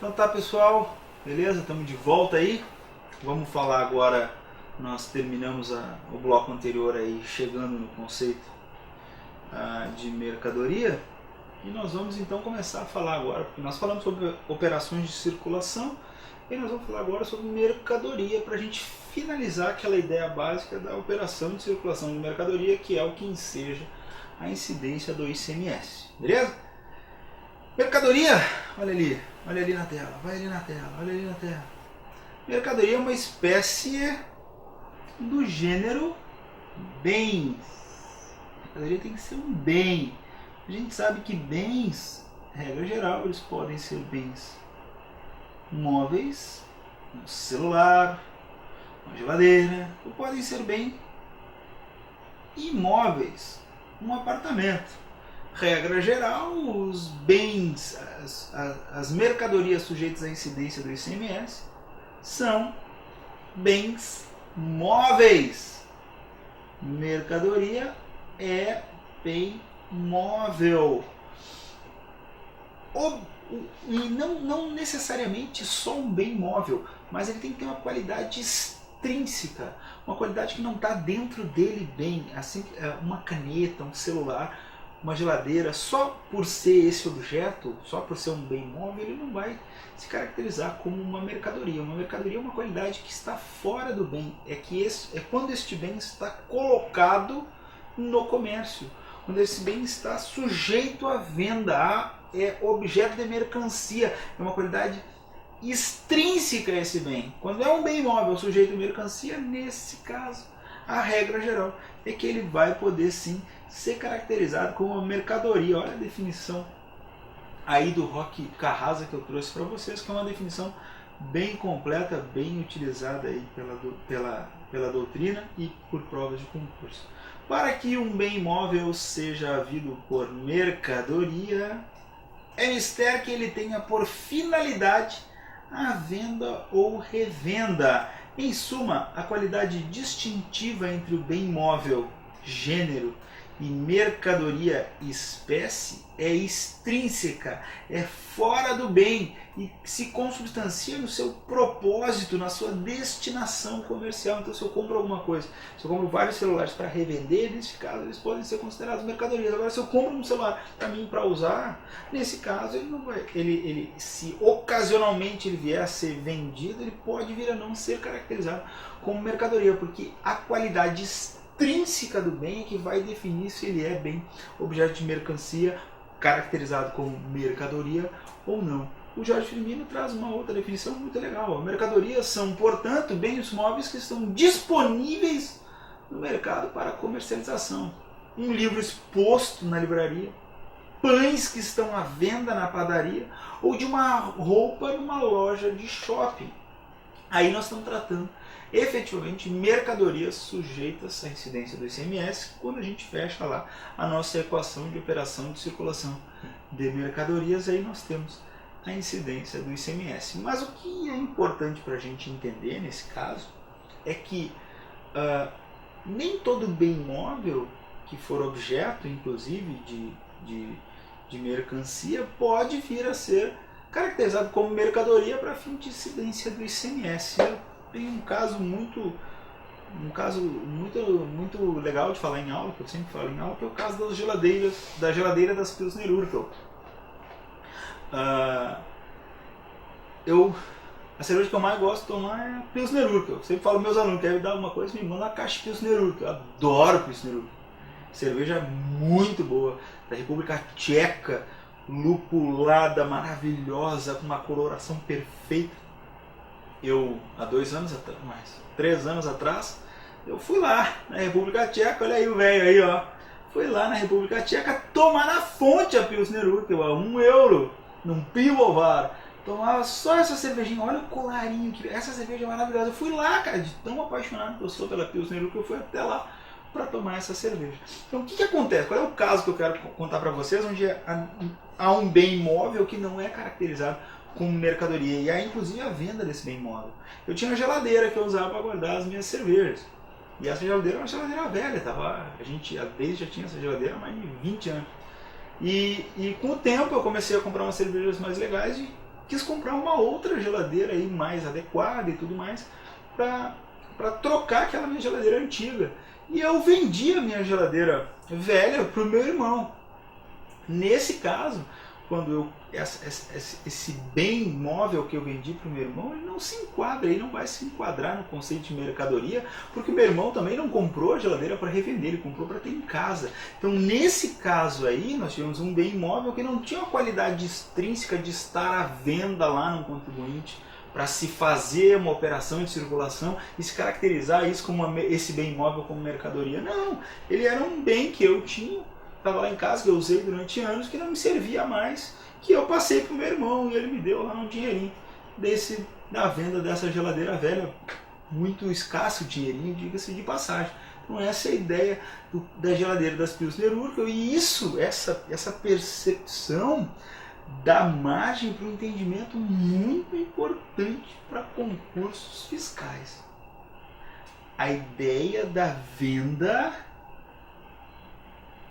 Então tá, pessoal, beleza? Estamos de volta aí. Vamos falar agora, nós terminamos o bloco anterior aí, chegando no conceito de mercadoria. E nós vamos então começar a falar agora, porque nós falamos sobre operações de circulação e nós vamos falar agora sobre mercadoria, para a gente finalizar aquela ideia básica da operação de circulação de mercadoria, que é o que enseja a incidência do ICMS, beleza? Mercadoria, olha ali na tela, vai ali na tela, olha ali na tela. Mercadoria é uma espécie do gênero bens. Mercadoria tem que ser um bem. A gente sabe que bens, regra geral, eles podem ser bens móveis, um celular, uma geladeira, ou podem ser bens imóveis, um apartamento. Regra geral, os bens, as mercadorias sujeitas à incidência do ICMS são bens móveis. Mercadoria é bem móvel. E não necessariamente só um bem móvel, mas ele tem que ter uma qualidade extrínseca, uma qualidade que não está dentro dele bem, assim, uma caneta, um celular, uma geladeira. Só por ser esse objeto, só por ser um bem móvel, ele não vai se caracterizar como uma mercadoria. Uma mercadoria é uma qualidade que está fora do bem, é quando este bem está colocado no comércio, quando esse bem está sujeito à venda, é objeto de mercancia, é uma qualidade extrínseca a esse bem. Quando é um bem móvel sujeito à mercancia, nesse caso, a regra geral é que ele vai poder sim ser caracterizado como uma mercadoria. Olha a definição aí do Roque Carrasa que eu trouxe para vocês, que é uma definição bem completa, bem utilizada aí pela doutrina e por provas de concurso. Para que um bem imóvel seja havido por mercadoria, é mister que ele tenha por finalidade a venda ou revenda. Em suma, a qualidade distintiva entre o bem imóvel, gênero, e mercadoria, espécie, é extrínseca, é fora do bem e se consubstancia no seu propósito, na sua destinação comercial. Então, se eu compro alguma coisa, se eu compro vários celulares para revender, nesse caso eles podem ser considerados mercadorias. Agora, se eu compro um celular para mim, para usar, nesse caso ele não vai, se ocasionalmente ele vier a ser vendido, ele pode vir a não ser caracterizado como mercadoria, porque a qualidade extrínseca do bem é que vai definir se ele é bem objeto de mercancia, caracterizado como mercadoria ou não. O Jorge Firmino traz uma outra definição muito legal. Mercadorias são, portanto, bens móveis que estão disponíveis no mercado para comercialização. Um livro exposto na livraria, pães que estão à venda na padaria ou de uma roupa numa loja de shopping. Aí nós estamos tratando efetivamente mercadorias sujeitas à incidência do ICMS, quando a gente fecha lá a nossa equação de operação de circulação de mercadorias, aí nós temos a incidência do ICMS. Mas o que é importante para a gente entender nesse caso é que nem todo bem móvel que for objeto, inclusive, de mercancia, pode vir a ser caracterizado como mercadoria para fim de incidência do ICMS. Tem um caso muito legal de falar em aula, que eu sempre falo em aula, que é o caso da geladeira das Pilsner Urquell. A cerveja que eu mais gosto de tomar é a Pilsner Urquell. Eu sempre falo aos meus alunos, quer me dar alguma coisa, me manda uma caixa de Pilsner Urquell. Eu adoro Pilsner Urquell. Cerveja muito boa, da República Tcheca, lupulada, maravilhosa, com uma coloração perfeita. Eu, há 3 anos atrás, eu fui lá na República Tcheca, olha aí o velho aí, ó. Fui lá na República Tcheca tomar na fonte a Pilsner Urquell, a €1, num pivovar. Tomava só essa cervejinha, olha o colarinho, essa cerveja é maravilhosa. Eu fui lá, cara, de tão apaixonado que eu sou pela Pilsner Urquell, eu fui até lá para tomar essa cerveja. Então o que acontece? Qual é o caso que eu quero contar para vocês, onde há um bem imóvel que não é caracterizado como mercadoria, e há inclusive a venda desse bem imóvel. Eu tinha uma geladeira que eu usava para guardar as minhas cervejas, e essa geladeira é uma geladeira velha, a gente desde já tinha essa geladeira há mais de 20 anos. E com o tempo eu comecei a comprar umas cervejas mais legais quis comprar uma outra geladeira aí mais adequada e tudo mais para trocar aquela minha geladeira antiga. E eu vendi a minha geladeira velha para o meu irmão. Nesse caso, quando esse bem móvel que eu vendi para o meu irmão, ele não se enquadra, ele não vai se enquadrar no conceito de mercadoria, porque o meu irmão também não comprou a geladeira para revender, ele comprou para ter em casa. Então, nesse caso aí, nós tivemos um bem móvel que não tinha a qualidade extrínseca de estar à venda lá no contribuinte, para se fazer uma operação de circulação e se caracterizar isso como esse bem imóvel como mercadoria. Não, ele era um bem que eu tinha, estava lá em casa, que eu usei durante anos, que não me servia mais, que eu passei para o meu irmão e ele me deu lá um dinheirinho da venda dessa geladeira velha, muito escasso dinheirinho, diga-se de passagem. Então essa é a ideia da geladeira das Pilsner Urquell, e essa percepção dá margem para um entendimento muito importante para concursos fiscais. A ideia da venda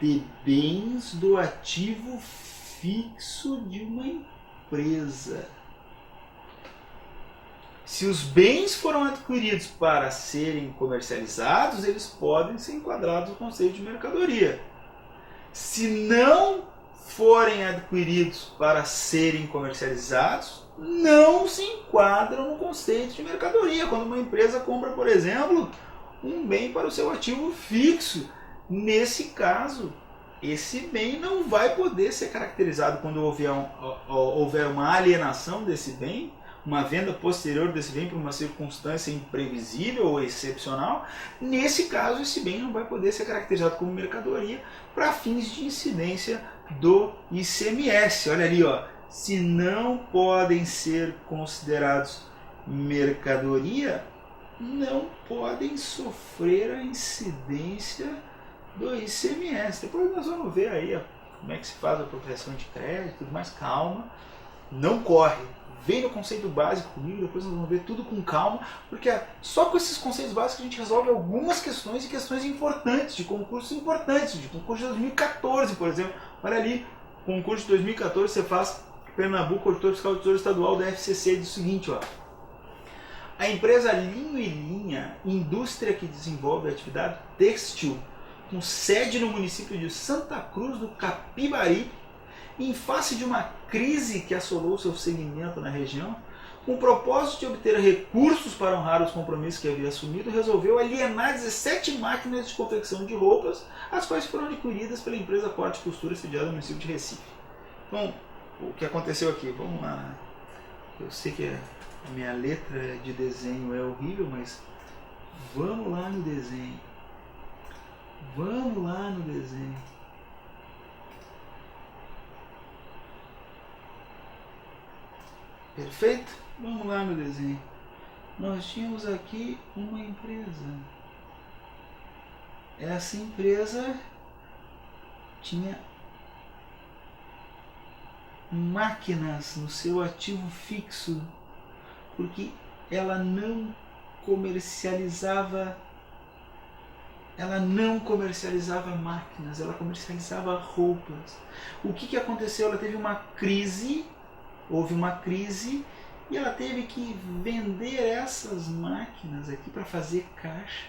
de bens do ativo fixo de uma empresa. Se os bens foram adquiridos para serem comercializados, eles podem ser enquadrados no conceito de mercadoria. Se não forem adquiridos para serem comercializados, não se enquadram no conceito de mercadoria. Quando uma empresa compra, por exemplo, um bem para o seu ativo fixo, nesse caso, esse bem não vai poder ser caracterizado quando houver uma alienação desse bem, uma venda posterior desse bem por uma circunstância imprevisível ou excepcional. Nesse caso, esse bem não vai poder ser caracterizado como mercadoria para fins de incidência do ICMS. Olha ali, ó, se não podem ser considerados mercadoria, não podem sofrer a incidência do ICMS. Depois nós vamos ver aí como é que se faz a apropriação de crédito, mas calma, não corre. Vem no conceito básico comigo, depois nós vamos ver tudo com calma, porque só com esses conceitos básicos a gente resolve algumas questões, e questões importantes, de concursos importantes, de concurso de 2014, por exemplo. Olha ali, concurso de 2014, você faz Pernambuco, Auditor Fiscal do Tesouro Estadual da FCC, diz o seguinte, ó. A empresa Linho e Linha, indústria que desenvolve atividade têxtil, com sede no município de Santa Cruz do Capibari, em face de uma crise que assolou seu segmento na região, com o propósito de obter recursos para honrar os compromissos que havia assumido, resolveu alienar 17 máquinas de confecção de roupas, as quais foram adquiridas pela empresa Corte e Costura, sediada no município de Recife. Então, o que aconteceu aqui? Vamos lá. Eu sei que a minha letra de desenho é horrível, mas vamos lá no desenho. Vamos lá no desenho. Perfeito? Vamos lá no desenho. Nós tínhamos aqui uma empresa. Essa empresa tinha máquinas no seu ativo fixo, porque ela não comercializava máquinas, ela comercializava roupas. O que aconteceu? Ela teve uma crise. Houve uma crise e ela teve que vender essas máquinas aqui para fazer caixa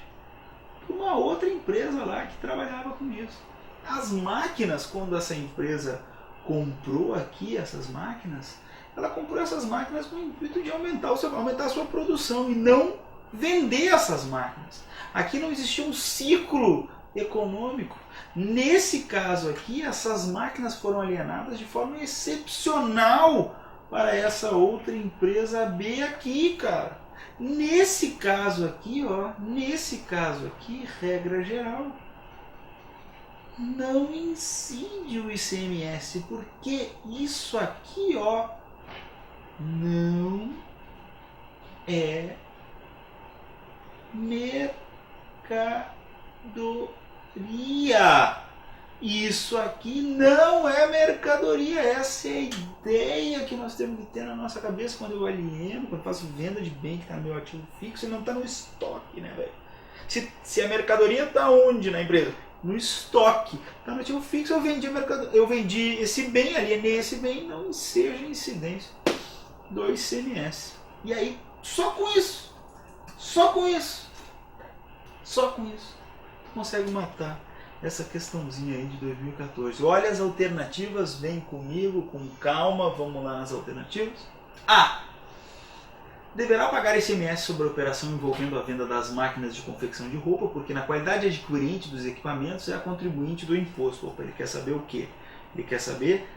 para uma outra empresa lá que trabalhava com isso. As máquinas, quando essa empresa comprou aqui essas máquinas, ela comprou essas máquinas com o intuito de aumentar a sua produção e não vender essas máquinas. Aqui não existia um ciclo econômico. Nesse caso aqui, essas máquinas foram alienadas de forma excepcional para essa outra empresa B aqui, cara. Nesse caso aqui, regra geral, não incide o ICMS, porque isso aqui, ó, não é mercadoria. Isso aqui não é mercadoria. Essa é a ideia que nós temos que ter na nossa cabeça quando eu alieno, quando eu faço venda de bem que está no meu ativo fixo e não está no estoque, né, velho? Se a mercadoria está onde na empresa? No estoque. Está no ativo fixo, eu vendi esse bem, alienei esse bem, não seja incidência do ICMS. E aí, só com isso, só com isso, só com isso, tu consegue matar essa questãozinha aí de 2014. Olha as alternativas, vem comigo, com calma, vamos lá nas alternativas. A. Deverá pagar ICMS sobre a operação envolvendo a venda das máquinas de confecção de roupa, porque na qualidade adquirente dos equipamentos é a contribuinte do imposto. Opa, ele quer saber o quê? Ele quer saber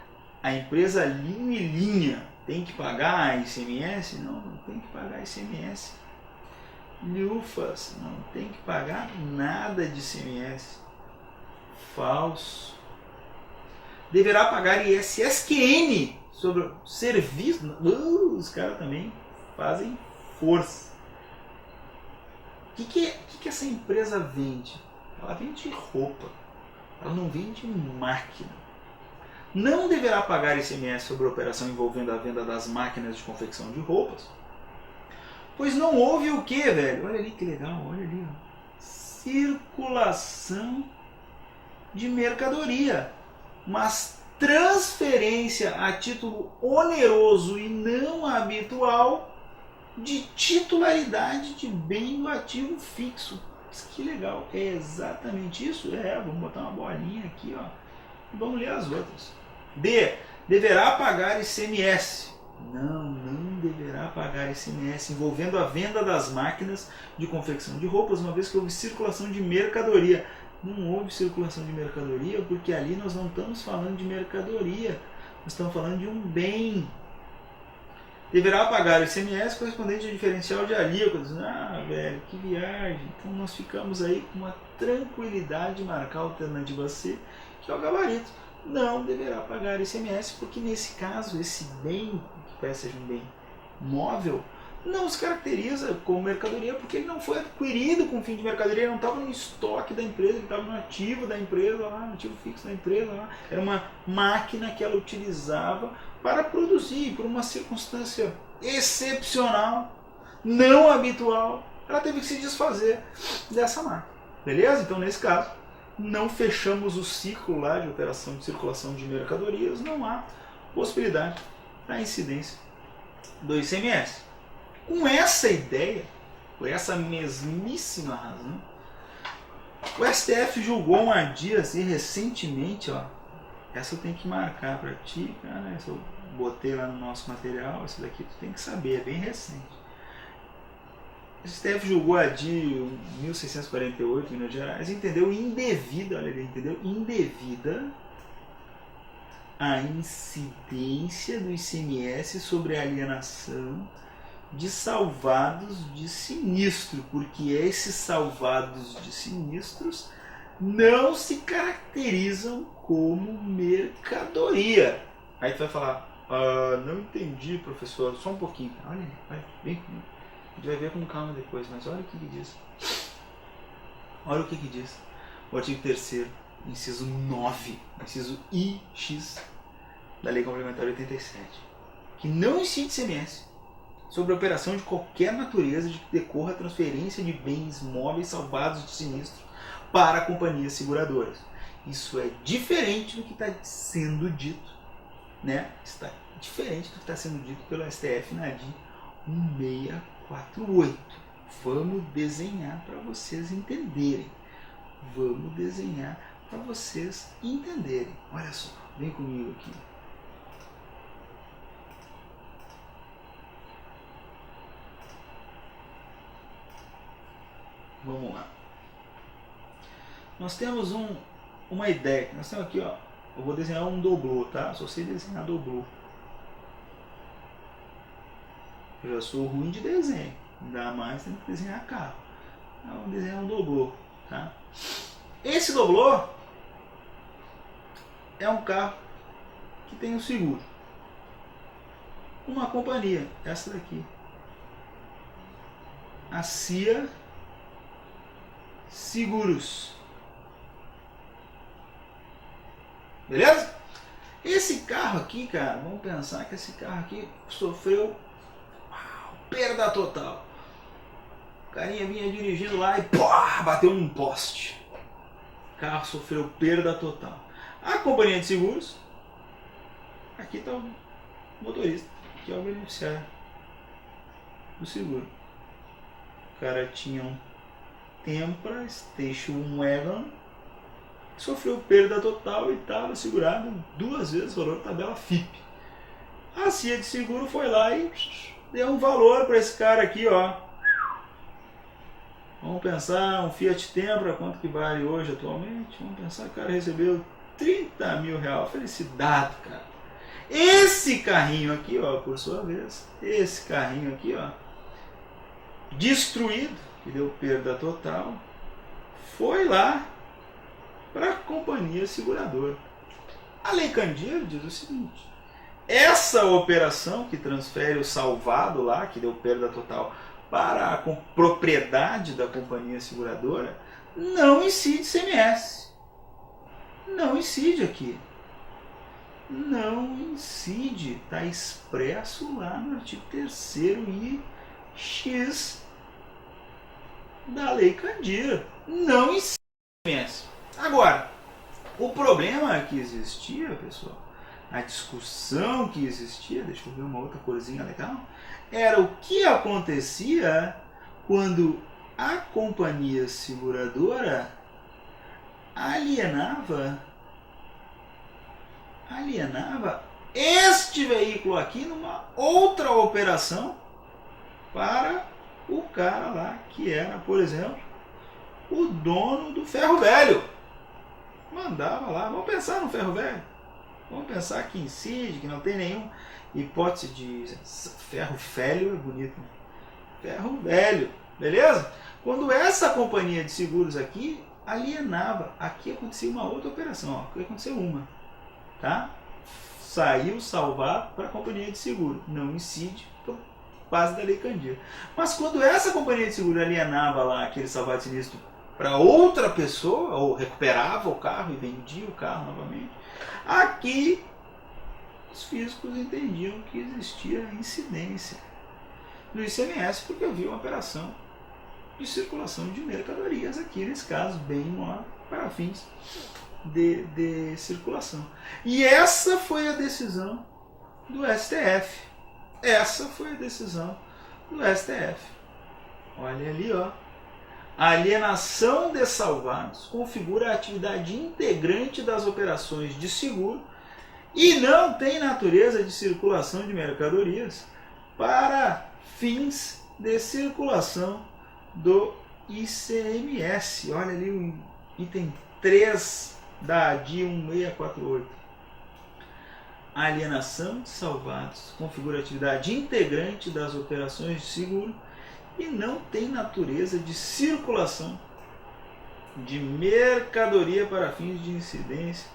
a empresa linha e linha. Tem que pagar ICMS? Não, não tem que pagar ICMS. Lufas, não tem que pagar nada de ICMS. Falso. Deverá pagar ISSQN sobre o serviço. Os caras também fazem força. O que essa empresa vende? Ela vende roupa. Ela não vende máquina. Não deverá pagar ICMS sobre a operação envolvendo a venda das máquinas de confecção de roupas. Pois não houve o que, velho? Olha ali que legal, olha ali. Ó. Circulação de mercadoria. Mas transferência a título oneroso e não habitual de titularidade de bem do ativo fixo. Que legal, é exatamente isso? Vamos botar uma bolinha aqui, ó. E vamos ler as outras. B. Deverá pagar ICMS. Não deverá pagar ICMS envolvendo a venda das máquinas de confecção de roupas, uma vez que houve circulação de mercadoria. Não houve circulação de mercadoria porque ali nós não estamos falando de mercadoria, nós estamos falando de um bem. Deverá pagar o ICMS correspondente ao diferencial de alíquotas. Ah, velho, que viagem. Então nós ficamos aí com uma tranquilidade de marcar a alternativa C, que é o gabarito. Não deverá pagar ICMS, porque nesse caso, esse bem, que parece seja um bem móvel, não se caracteriza como mercadoria, porque ele não foi adquirido com fim de mercadoria, ele não estava no estoque da empresa, ele estava no ativo da empresa, lá, no ativo fixo da empresa. Lá. Era uma máquina que ela utilizava para produzir, por uma circunstância excepcional, não habitual, ela teve que se desfazer dessa máquina. Beleza? Então, nesse caso, não fechamos o ciclo lá de operação de circulação de mercadorias, não há possibilidade da incidência do ICMS. Com essa ideia, por essa mesmíssima razão, o STF julgou uma dia assim, recentemente, ó, essa eu tenho que marcar para ti, cara, essa eu botei lá no nosso material, essa daqui tu tem que saber, é bem recente. O STF julgou a de 1648, Minas Gerais, entendeu indevida, olha ali, entendeu? Indevida a incidência do ICMS sobre a alienação de salvados de sinistro, porque esses salvados de sinistros não se caracterizam como mercadoria. Aí tu vai falar, não entendi, professor, só um pouquinho. Olha, vem comigo. A gente vai ver com calma depois, mas olha o que diz. Olha o que diz. O artigo 3º, inciso 9, inciso IX da Lei Complementar 87, que não incide ICMS sobre a operação de qualquer natureza de que decorra a transferência de bens móveis salvados de sinistro para companhias seguradoras. Isso é diferente do que está sendo dito, né? Está diferente do que está sendo dito pelo STF na DIN 1648. Vamos desenhar para vocês entenderem. Vamos desenhar para vocês entenderem. Olha só, vem comigo aqui. Vamos lá. Nós temos uma ideia. Nós temos aqui, ó. Eu vou desenhar um doblô, tá? Só sei desenhar doblô. Eu já sou ruim de desenho. Ainda mais tem que desenhar carro. Então, vamos desenhar um doblô, tá? Esse doblô é um carro que tem um seguro. Uma companhia, essa daqui. A CIA Seguros. Beleza? Esse carro aqui, cara, vamos pensar que esse carro aqui sofreu perda total. O carinha vinha dirigindo lá e bateu num poste. O carro sofreu perda total. A companhia de seguros, aqui está o motorista. que é o beneficiário do seguro. O cara tinha um Tempra Station Wagon, sofreu perda total e estava segurado 2 vezes o valor da tabela FIP. A CIA de seguro foi lá e deu um valor para esse cara aqui, ó. Vamos pensar, um Fiat Tempra, quanto que vale hoje atualmente? Vamos pensar que o cara recebeu 30 mil reais. Felicidade, cara. Esse carrinho aqui, ó, por sua vez, esse carrinho aqui, ó, destruído, que deu perda total, foi lá para a companhia seguradora. A Lei Candir diz o seguinte: essa operação que transfere o salvado lá, que deu perda total, para a propriedade da companhia seguradora, não incide CMS. Não incide aqui. Não incide. Está expresso lá no artigo 3º e X da Lei Candir. Não incide CMS. Agora, o problema que existia, pessoal, a discussão que existia, deixa eu ver uma outra coisinha legal, era o que acontecia quando a companhia seguradora alienava este veículo aqui numa outra operação para o cara lá que era, por exemplo, o dono do ferro velho. Mandava lá, vamos pensar no ferro velho. Vamos pensar que incide, que não tem nenhuma hipótese de ferro velho, é bonito, né? Ferro velho, beleza? Quando essa companhia de seguros aqui alienava, aqui acontecia uma outra operação, ó, aqui aconteceu uma, tá? Saiu salvar para a companhia de seguro, não incide por base da Lei Candir. Mas quando essa companhia de seguro alienava lá aquele salvado sinistro para outra pessoa, ou recuperava o carro e vendia o carro novamente, aqui os físicos entendiam que existia incidência no ICMS, porque havia uma operação de circulação de mercadorias aqui, nesse caso, bem lá para fins de circulação. E essa foi a decisão do STF. Essa foi a decisão do STF. Olha ali, ó. A alienação de salvados configura a atividade integrante das operações de seguro e não tem natureza de circulação de mercadorias para fins de circulação do ICMS. Olha ali o item 3 da ADI 1648. A alienação de salvados configura a atividade integrante das operações de seguro e não tem natureza de circulação de mercadoria para fins de incidência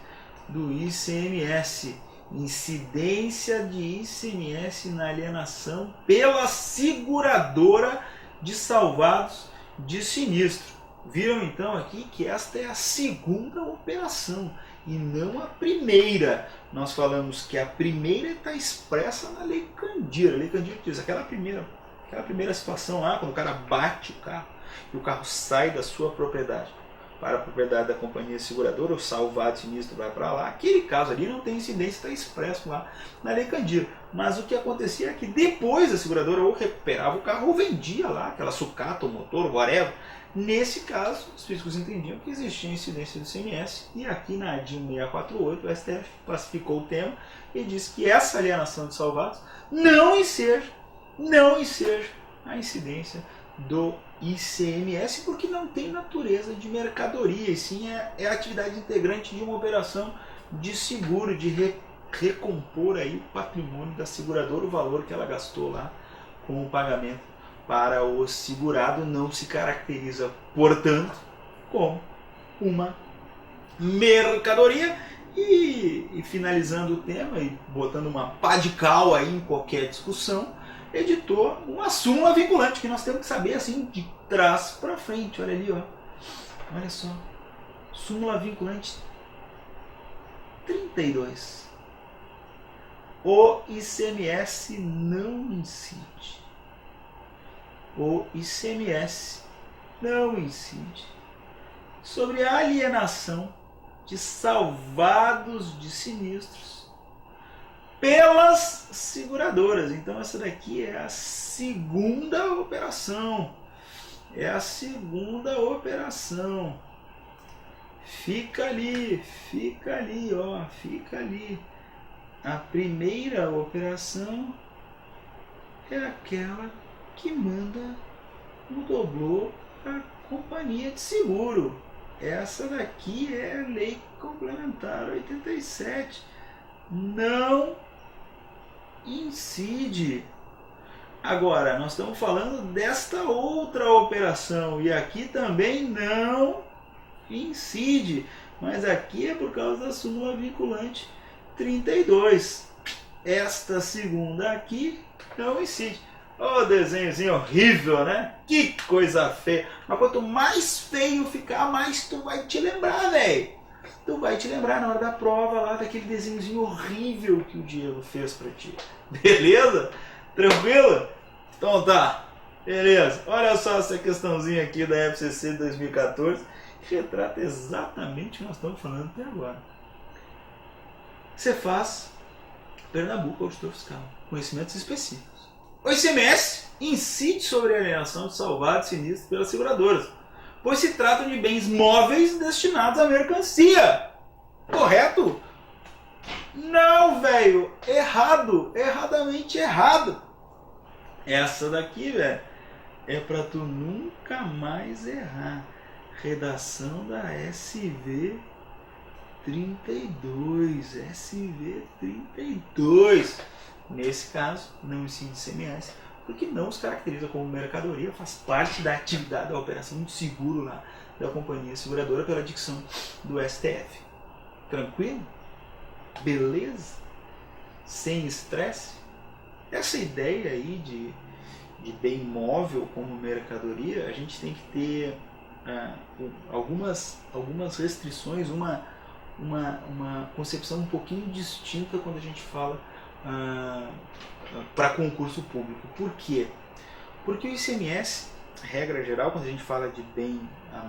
do ICMS. Incidência de ICMS na alienação pela seguradora de salvados de sinistro. Viram então aqui que esta é a segunda operação e não a primeira. Nós falamos que a primeira está expressa na Lei Candir. A Lei Candir diz aquela primeira situação lá, quando o cara bate o carro e o carro sai da sua propriedade para a propriedade da companhia seguradora, o salvado sinistro vai para lá. Aquele caso ali não tem incidência, está expresso lá na Lei Candir. Mas o que acontecia é que depois a seguradora ou recuperava o carro ou vendia lá aquela sucata, o motor, whatever. Nesse caso, os físicos entendiam que existia incidência do ICMS e aqui na ADI 1648 o STF classificou o tema e disse que essa alienação de salvados não enseja a incidência do ICMS, porque não tem natureza de mercadoria, e sim é a atividade integrante de uma operação de seguro, de recompor aí o patrimônio da seguradora, o valor que ela gastou lá com o pagamento para o segurado. Não se caracteriza, portanto, como uma mercadoria. E finalizando o tema e botando uma pá de cal aí em qualquer discussão, editou uma súmula vinculante que nós temos que saber assim de trás para frente. Olha ali, ó. Olha só. Súmula vinculante 32. O ICMS não incide. O ICMS não incide sobre a alienação de salvados de sinistros pelas seguradoras. Então essa daqui é a segunda operação. É a segunda operação. Fica ali, ó, fica ali. A primeira operação é aquela que manda o doblô para a companhia de seguro. Essa daqui é a Lei Complementar 87. Não incide. Agora, nós estamos falando desta outra operação e aqui também não incide, mas aqui é por causa da súmula vinculante 32. Esta segunda aqui não incide. Ô, desenhozinho horrível, né? Que coisa feia. Mas quanto mais feio ficar, mais tu vai te lembrar, velho. Tu vai te lembrar na hora da prova lá daquele desenhozinho horrível que o Diego fez pra ti. Beleza? Tranquilo? Então tá. Beleza. Olha só essa questãozinha aqui da FCC 2014 que retrata exatamente o que nós estamos falando até agora. Você faz Pernambuco Auditor Fiscal. Conhecimentos específicos. O ICMS incide sobre a alienação de salvados sinistros pelas seguradoras, pois se trata de bens móveis destinados à mercancia. Correto? Não, velho. Errado. Erradamente errado. Essa daqui, velho, é pra tu nunca mais errar. Redação da SV 32. SV 32. Nesse caso, não incide ICMS, porque não os caracteriza como mercadoria, faz parte da atividade da operação de seguro lá da companhia seguradora pela dicção do STF. Tranquilo? Beleza? Sem estresse? Essa ideia aí de bem móvel como mercadoria, a gente tem que ter algumas restrições, uma concepção um pouquinho distinta quando a gente fala para concurso público. Por quê? Porque o ICMS, regra geral, quando a gente fala de bem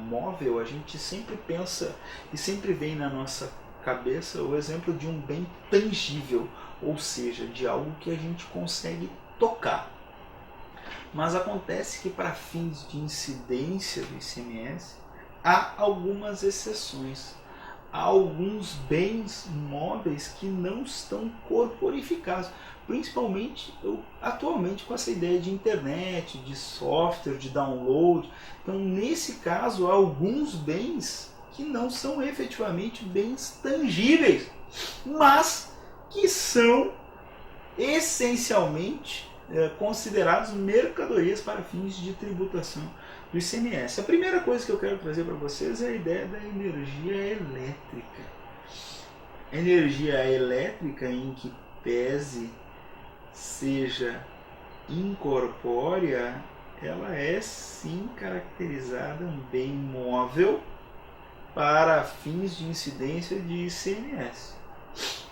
móvel, a gente sempre pensa e sempre vem na nossa cabeça o exemplo de um bem tangível, ou seja, de algo que a gente consegue tocar. Mas acontece que para fins de incidência do ICMS há algumas exceções. Há alguns bens móveis que não estão corporificados, principalmente atualmente com essa ideia de internet, de software, de download. Então, nesse caso, há alguns bens que não são efetivamente bens tangíveis, mas que são essencialmente considerados mercadorias para fins de tributação do ICMS. A primeira coisa que eu quero trazer para vocês é a ideia da energia elétrica. Energia elétrica, em que pese seja incorpórea, ela é sim caracterizada um bem móvel para fins de incidência de ICMS.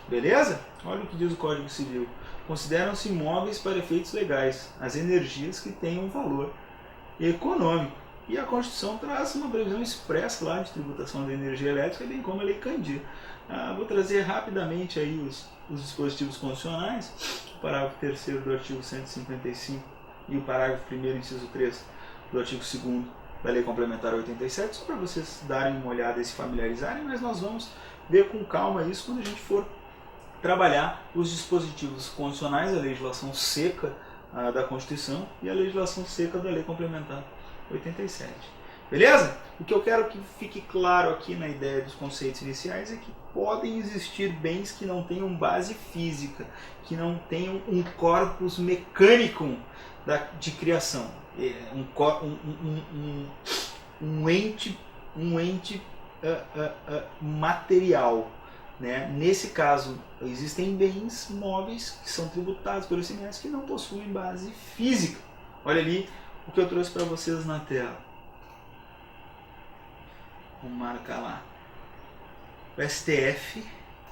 Beleza? Olha o que diz o Código Civil. Consideram-se móveis para efeitos legais as energias que tenham valor econômico. E a Constituição traz uma previsão expressa lá de tributação da energia elétrica, bem como a Lei Candir. Vou trazer rapidamente aí os dispositivos constitucionais, o parágrafo 3º do artigo 155 e o parágrafo 1º, inciso 3 do artigo 2º da Lei Complementar 87, só para vocês darem uma olhada e se familiarizarem, mas nós vamos ver com calma isso quando a gente for trabalhar os dispositivos constitucionais, a legislação seca da Constituição e a legislação seca da Lei Complementar 87. Beleza? O que eu quero que fique claro aqui na ideia dos conceitos iniciais é que podem existir bens que não tenham base física, que não tenham um corpus mecanicum de criação, um ente material. Né? Nesse caso, existem bens móveis que são tributados pelo ICMS que não possuem base física. Olha ali o que eu trouxe para vocês na tela. Vamos marcar lá. O STF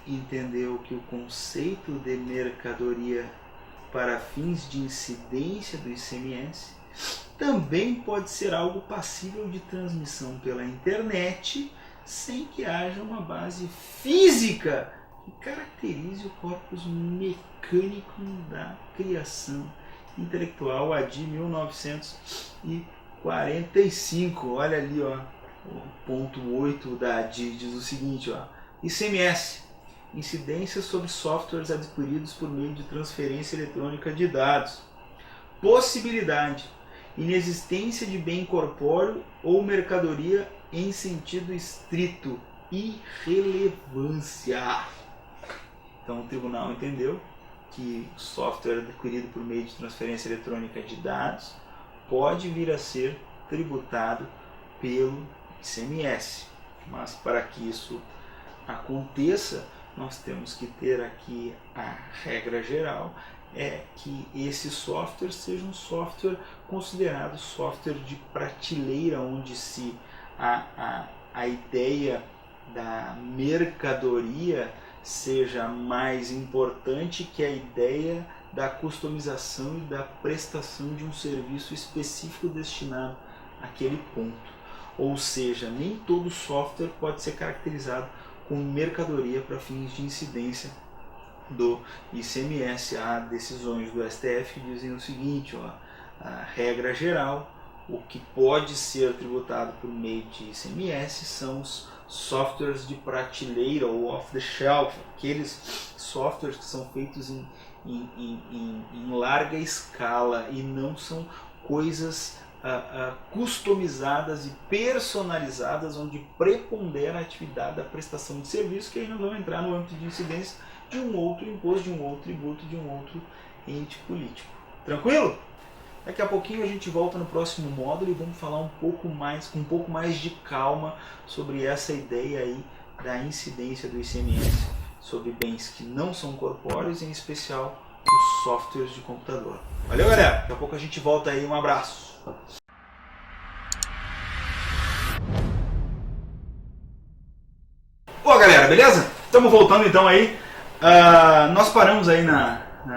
entendeu que o conceito de mercadoria para fins de incidência do ICMS também pode ser algo passível de transmissão pela internet sem que haja uma base física e caracterize o corpus mecânico da criação intelectual, ADI 1945. Olha ali, ó, o ponto 8 da ADI diz o seguinte, ó, ICMS, incidências sobre softwares adquiridos por meio de transferência eletrônica de dados. Possibilidade, inexistência de bem corpóreo ou mercadoria em sentido estrito. Irrelevância. Então o tribunal entendeu que o software adquirido por meio de transferência eletrônica de dados pode vir a ser tributado pelo ICMS. Mas para que isso aconteça, nós temos que ter aqui a regra geral, é que esse software seja um software considerado software de prateleira, onde se a ideia da mercadoria seja mais importante que a ideia da customização e da prestação de um serviço específico destinado àquele ponto. Ou seja, nem todo software pode ser caracterizado como mercadoria para fins de incidência do ICMS. Há decisões do STF que dizem o seguinte, ó, a regra geral, o que pode ser tributado por meio de ICMS são os softwares de prateleira ou off-the-shelf, aqueles softwares que são feitos em larga escala e não são coisas customizadas e personalizadas, onde prepondera a atividade da prestação de serviço, que aí nós vamos entrar no âmbito de incidência de um outro imposto, de um outro tributo, de um outro ente político. Tranquilo? Daqui a pouquinho a gente volta no próximo módulo e vamos falar com um pouco mais de calma sobre essa ideia aí da incidência do ICMS sobre bens que não são corpóreos, em especial os softwares de computador. Valeu, galera! Daqui a pouco a gente volta aí. Um abraço! Ô, galera, beleza? Estamos voltando então aí. Nós paramos aí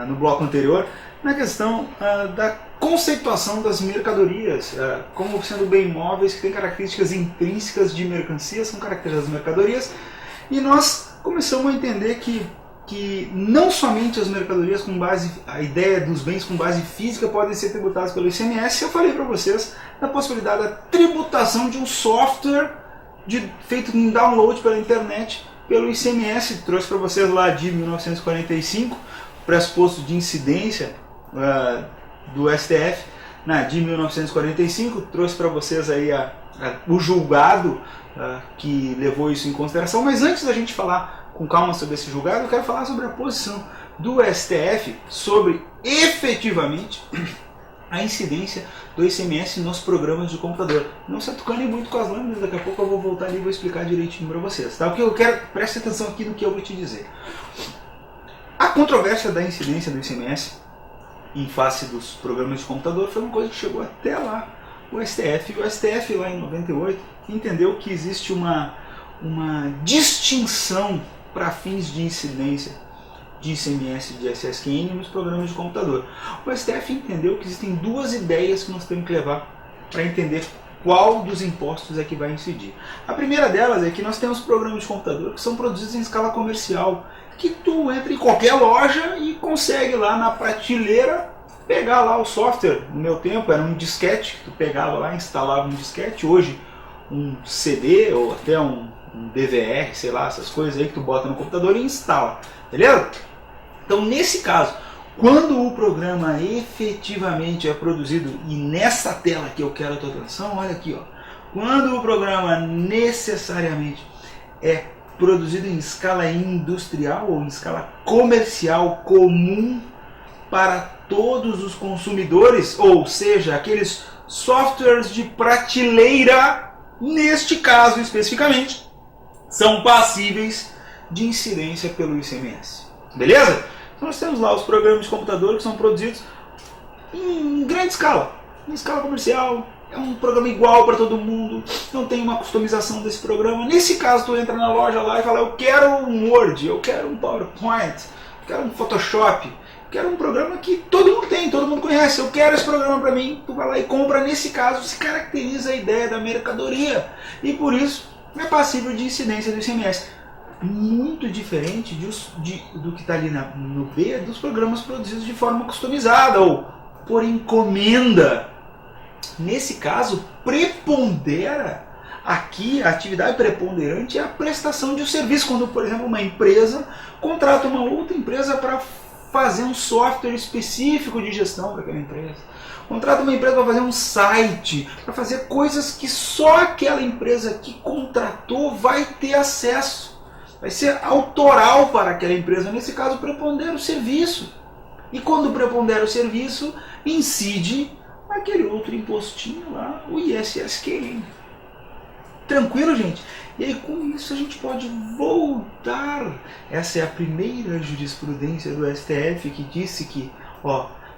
no bloco anterior na questão da conceituação das mercadorias como sendo bem móveis que têm características intrínsecas de mercancias, são características das mercadorias, e nós começamos a entender que não somente as mercadorias com base, a ideia dos bens com base física podem ser tributadas pelo ICMS. Eu falei para vocês da possibilidade da tributação de um software feito em download pela internet pelo ICMS. Trouxe para vocês lá de 1945, pressuposto de incidência do STF, de 1945, trouxe para vocês aí o julgado que levou isso em consideração. Mas antes da gente falar com calma sobre esse julgado, eu quero falar sobre a posição do STF sobre efetivamente a incidência do ICMS nos programas de computador. Não se atucane muito com as lâminas, daqui a pouco eu vou voltar ali e vou explicar direitinho para vocês. Tá? O que eu quero, preste atenção aqui no que eu vou te dizer. A controvérsia da incidência do ICMS em face dos programas de computador foi uma coisa que chegou até lá o STF. E o STF lá em 98 entendeu que existe uma distinção para fins de incidência de ICMS e de SSQN nos programas de computador. O STF entendeu que existem duas ideias que nós temos que levar para entender qual dos impostos é que vai incidir. A primeira delas é que nós temos programas de computador que são produzidos em escala comercial, que tu entra em qualquer loja e consegue lá na prateleira pegar lá o software. No meu tempo era um disquete, que tu pegava lá, instalava um disquete. Hoje um CD ou até um DVR, sei lá, essas coisas aí que tu bota no computador e instala, beleza? Então nesse caso, quando o programa efetivamente é produzido, e nessa tela que eu quero a tua atenção, olha aqui, ó, quando o programa necessariamente é produzido em escala industrial ou em escala comercial comum para todos os consumidores, ou seja, aqueles softwares de prateleira, neste caso especificamente, são passíveis de incidência pelo ICMS. Beleza? Então nós temos lá os programas de computador que são produzidos em grande escala, em escala comercial. É um programa igual para todo mundo, não tem uma customização desse programa. Nesse caso, tu entra na loja lá e fala, eu quero um Word, eu quero um PowerPoint, eu quero um Photoshop, eu quero um programa que todo mundo tem, todo mundo conhece, eu quero esse programa para mim. Tu vai lá e compra. Nesse caso, se caracteriza a ideia da mercadoria e por isso é passível de incidência do ICMS. muito diferente do que está ali no B, dos programas produzidos de forma customizada ou por encomenda. Nesse caso, prepondera aqui, a atividade preponderante é a prestação de um serviço. Quando, por exemplo, uma empresa contrata uma outra empresa para fazer um software específico de gestão para aquela empresa. Contrata uma empresa para fazer um site, para fazer coisas que só aquela empresa que contratou vai ter acesso. Vai ser autoral para aquela empresa. Nesse caso, prepondera o serviço. E quando prepondera o serviço, incide aquele outro impostinho lá, o ISSQN. Tranquilo, gente? E aí, com isso, a gente pode voltar. Essa é a primeira jurisprudência do STF que disse que,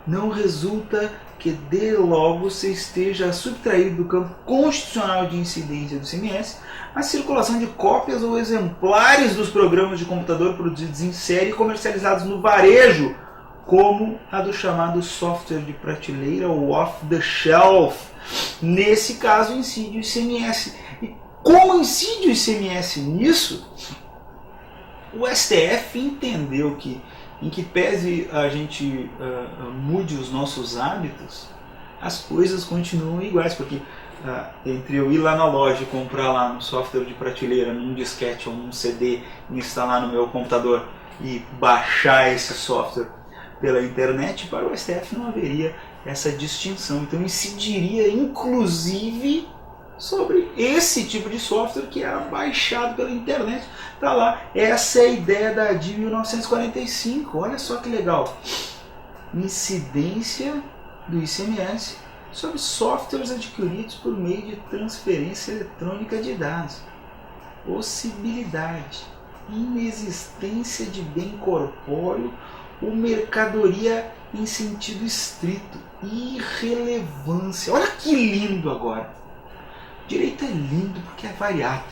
não resulta que de logo se esteja subtraído do campo constitucional de incidência do ICMS a circulação de cópias ou exemplares dos programas de computador produzidos em série e comercializados no varejo, como a do chamado software de prateleira ou off-the-shelf. Nesse caso, incide o ICMS. E como incide o ICMS nisso, o STF entendeu que, em que pese a gente mude os nossos hábitos, as coisas continuam iguais, porque entre eu ir lá na loja e comprar lá no software de prateleira, num disquete ou num CD, instalar no meu computador e baixar esse software pela internet, para o STF não haveria essa distinção. Então incidiria inclusive sobre esse tipo de software que era baixado pela internet. Tá lá, essa é a ideia da ADI 1945, olha só que legal. Incidência do ICMS sobre softwares adquiridos por meio de transferência eletrônica de dados. Possibilidade, inexistência de bem corpóreo ou mercadoria em sentido estrito, irrelevância. Olha que lindo agora. O direito é lindo porque é variado.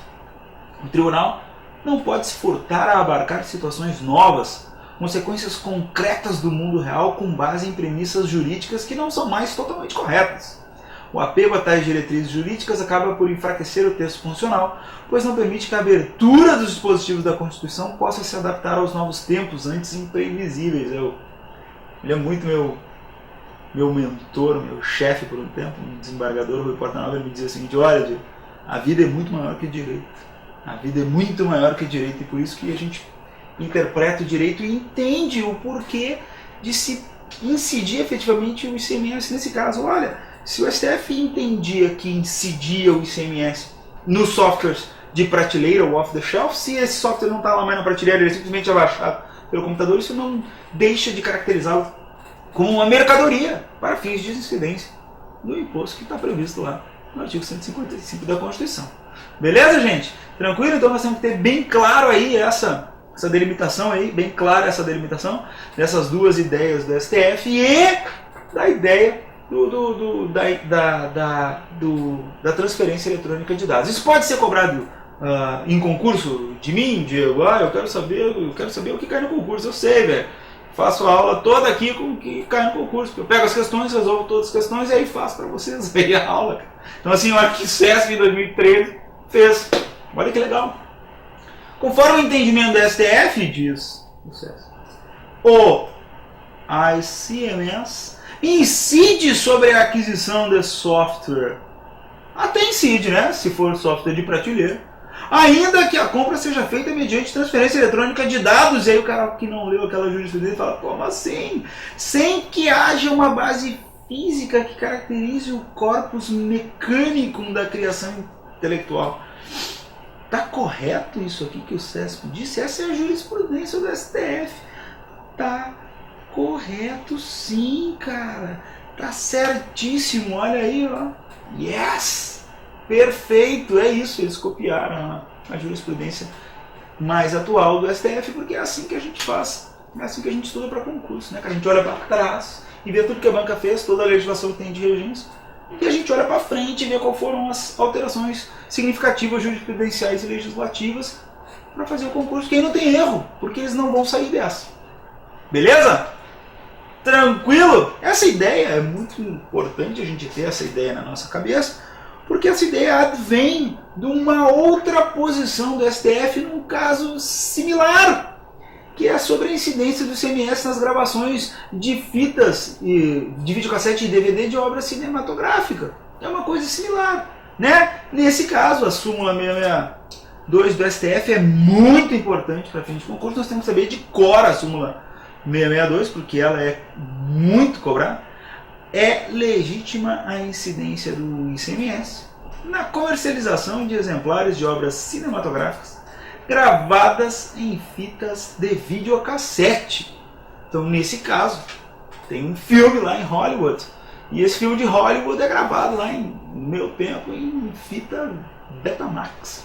O tribunal não pode se furtar a abarcar situações novas, consequências concretas do mundo real com base em premissas jurídicas que não são mais totalmente corretas. O apego a tais diretrizes jurídicas acaba por enfraquecer o texto funcional, pois não permite que a abertura dos dispositivos da Constituição possa se adaptar aos novos tempos, antes imprevisíveis. Ele é muito meu mentor, meu chefe por um tempo, um desembargador, Rui Portanova, ele me dizia o seguinte: olha, Diego, a vida é muito maior que direito. A vida é muito maior que direito, e por isso que a gente interpreta o direito e entende o porquê de se incidir efetivamente o ICMS nesse caso. Olha, se o STF entendia que incidia o ICMS nos softwares de prateleira ou off-the-shelf, se esse software não está lá mais na prateleira, ele é simplesmente abaixado pelo computador, isso não deixa de caracterizá-lo como uma mercadoria para fins de incidência do imposto que está previsto lá no artigo 155 da Constituição. Beleza, gente? Tranquilo? Então nós temos que ter bem claro aí essa delimitação aí, bem clara essa delimitação dessas duas ideias do STF e da ideia da transferência eletrônica de dados. Isso pode ser cobrado em concurso de mim, Diego? Eu quero saber o que cai no concurso. Eu sei, velho. Faço a aula toda aqui com o que cai no concurso. Eu pego as questões, resolvo todas as questões e aí faço para vocês aí a aula. Então assim, olha que SESC em 2013 fez. Olha que legal. Conforme o entendimento da STF, diz o SESC, o ICMS incide sobre a aquisição de software. Até incide, né? Se for software de prateleira. Ainda que a compra seja feita mediante transferência eletrônica de dados. E aí o cara que não leu aquela jurisprudência fala: como assim? Sem que haja uma base física que caracterize o corpus mecânico da criação intelectual. Tá correto isso aqui que o SESP disse? Essa é a jurisprudência do STF. Tá correto sim, cara. Tá certíssimo. Olha aí, ó. Yes! Perfeito, é isso. Eles copiaram a jurisprudência mais atual do STF, porque é assim que a gente faz. É assim que a gente estuda para concurso, né? Que a gente olha para trás e vê tudo que a banca fez, toda a legislação que tem de regência, e a gente olha para frente e vê qual foram as alterações significativas jurisprudenciais e legislativas para fazer o concurso, que aí não tem erro, porque eles não vão sair dessa. Beleza? Tranquilo? Essa ideia é muito importante, a gente ter essa ideia na nossa cabeça, Porque essa ideia vem de uma outra posição do STF num caso similar, que é sobre a incidência do ICMS nas gravações de fitas de videocassete e DVD de obra cinematográfica. É uma coisa similar, né? Nesse caso, a súmula 662 do STF é muito importante para fins de concurso. Nós temos que saber de cor a súmula 662, porque ela é muito cobrada. É legítima a incidência do ICMS na comercialização de exemplares de obras cinematográficas gravadas em fitas de videocassete. Então, nesse caso, tem um filme lá em Hollywood, e esse filme de Hollywood é gravado lá no meu tempo em fita Betamax.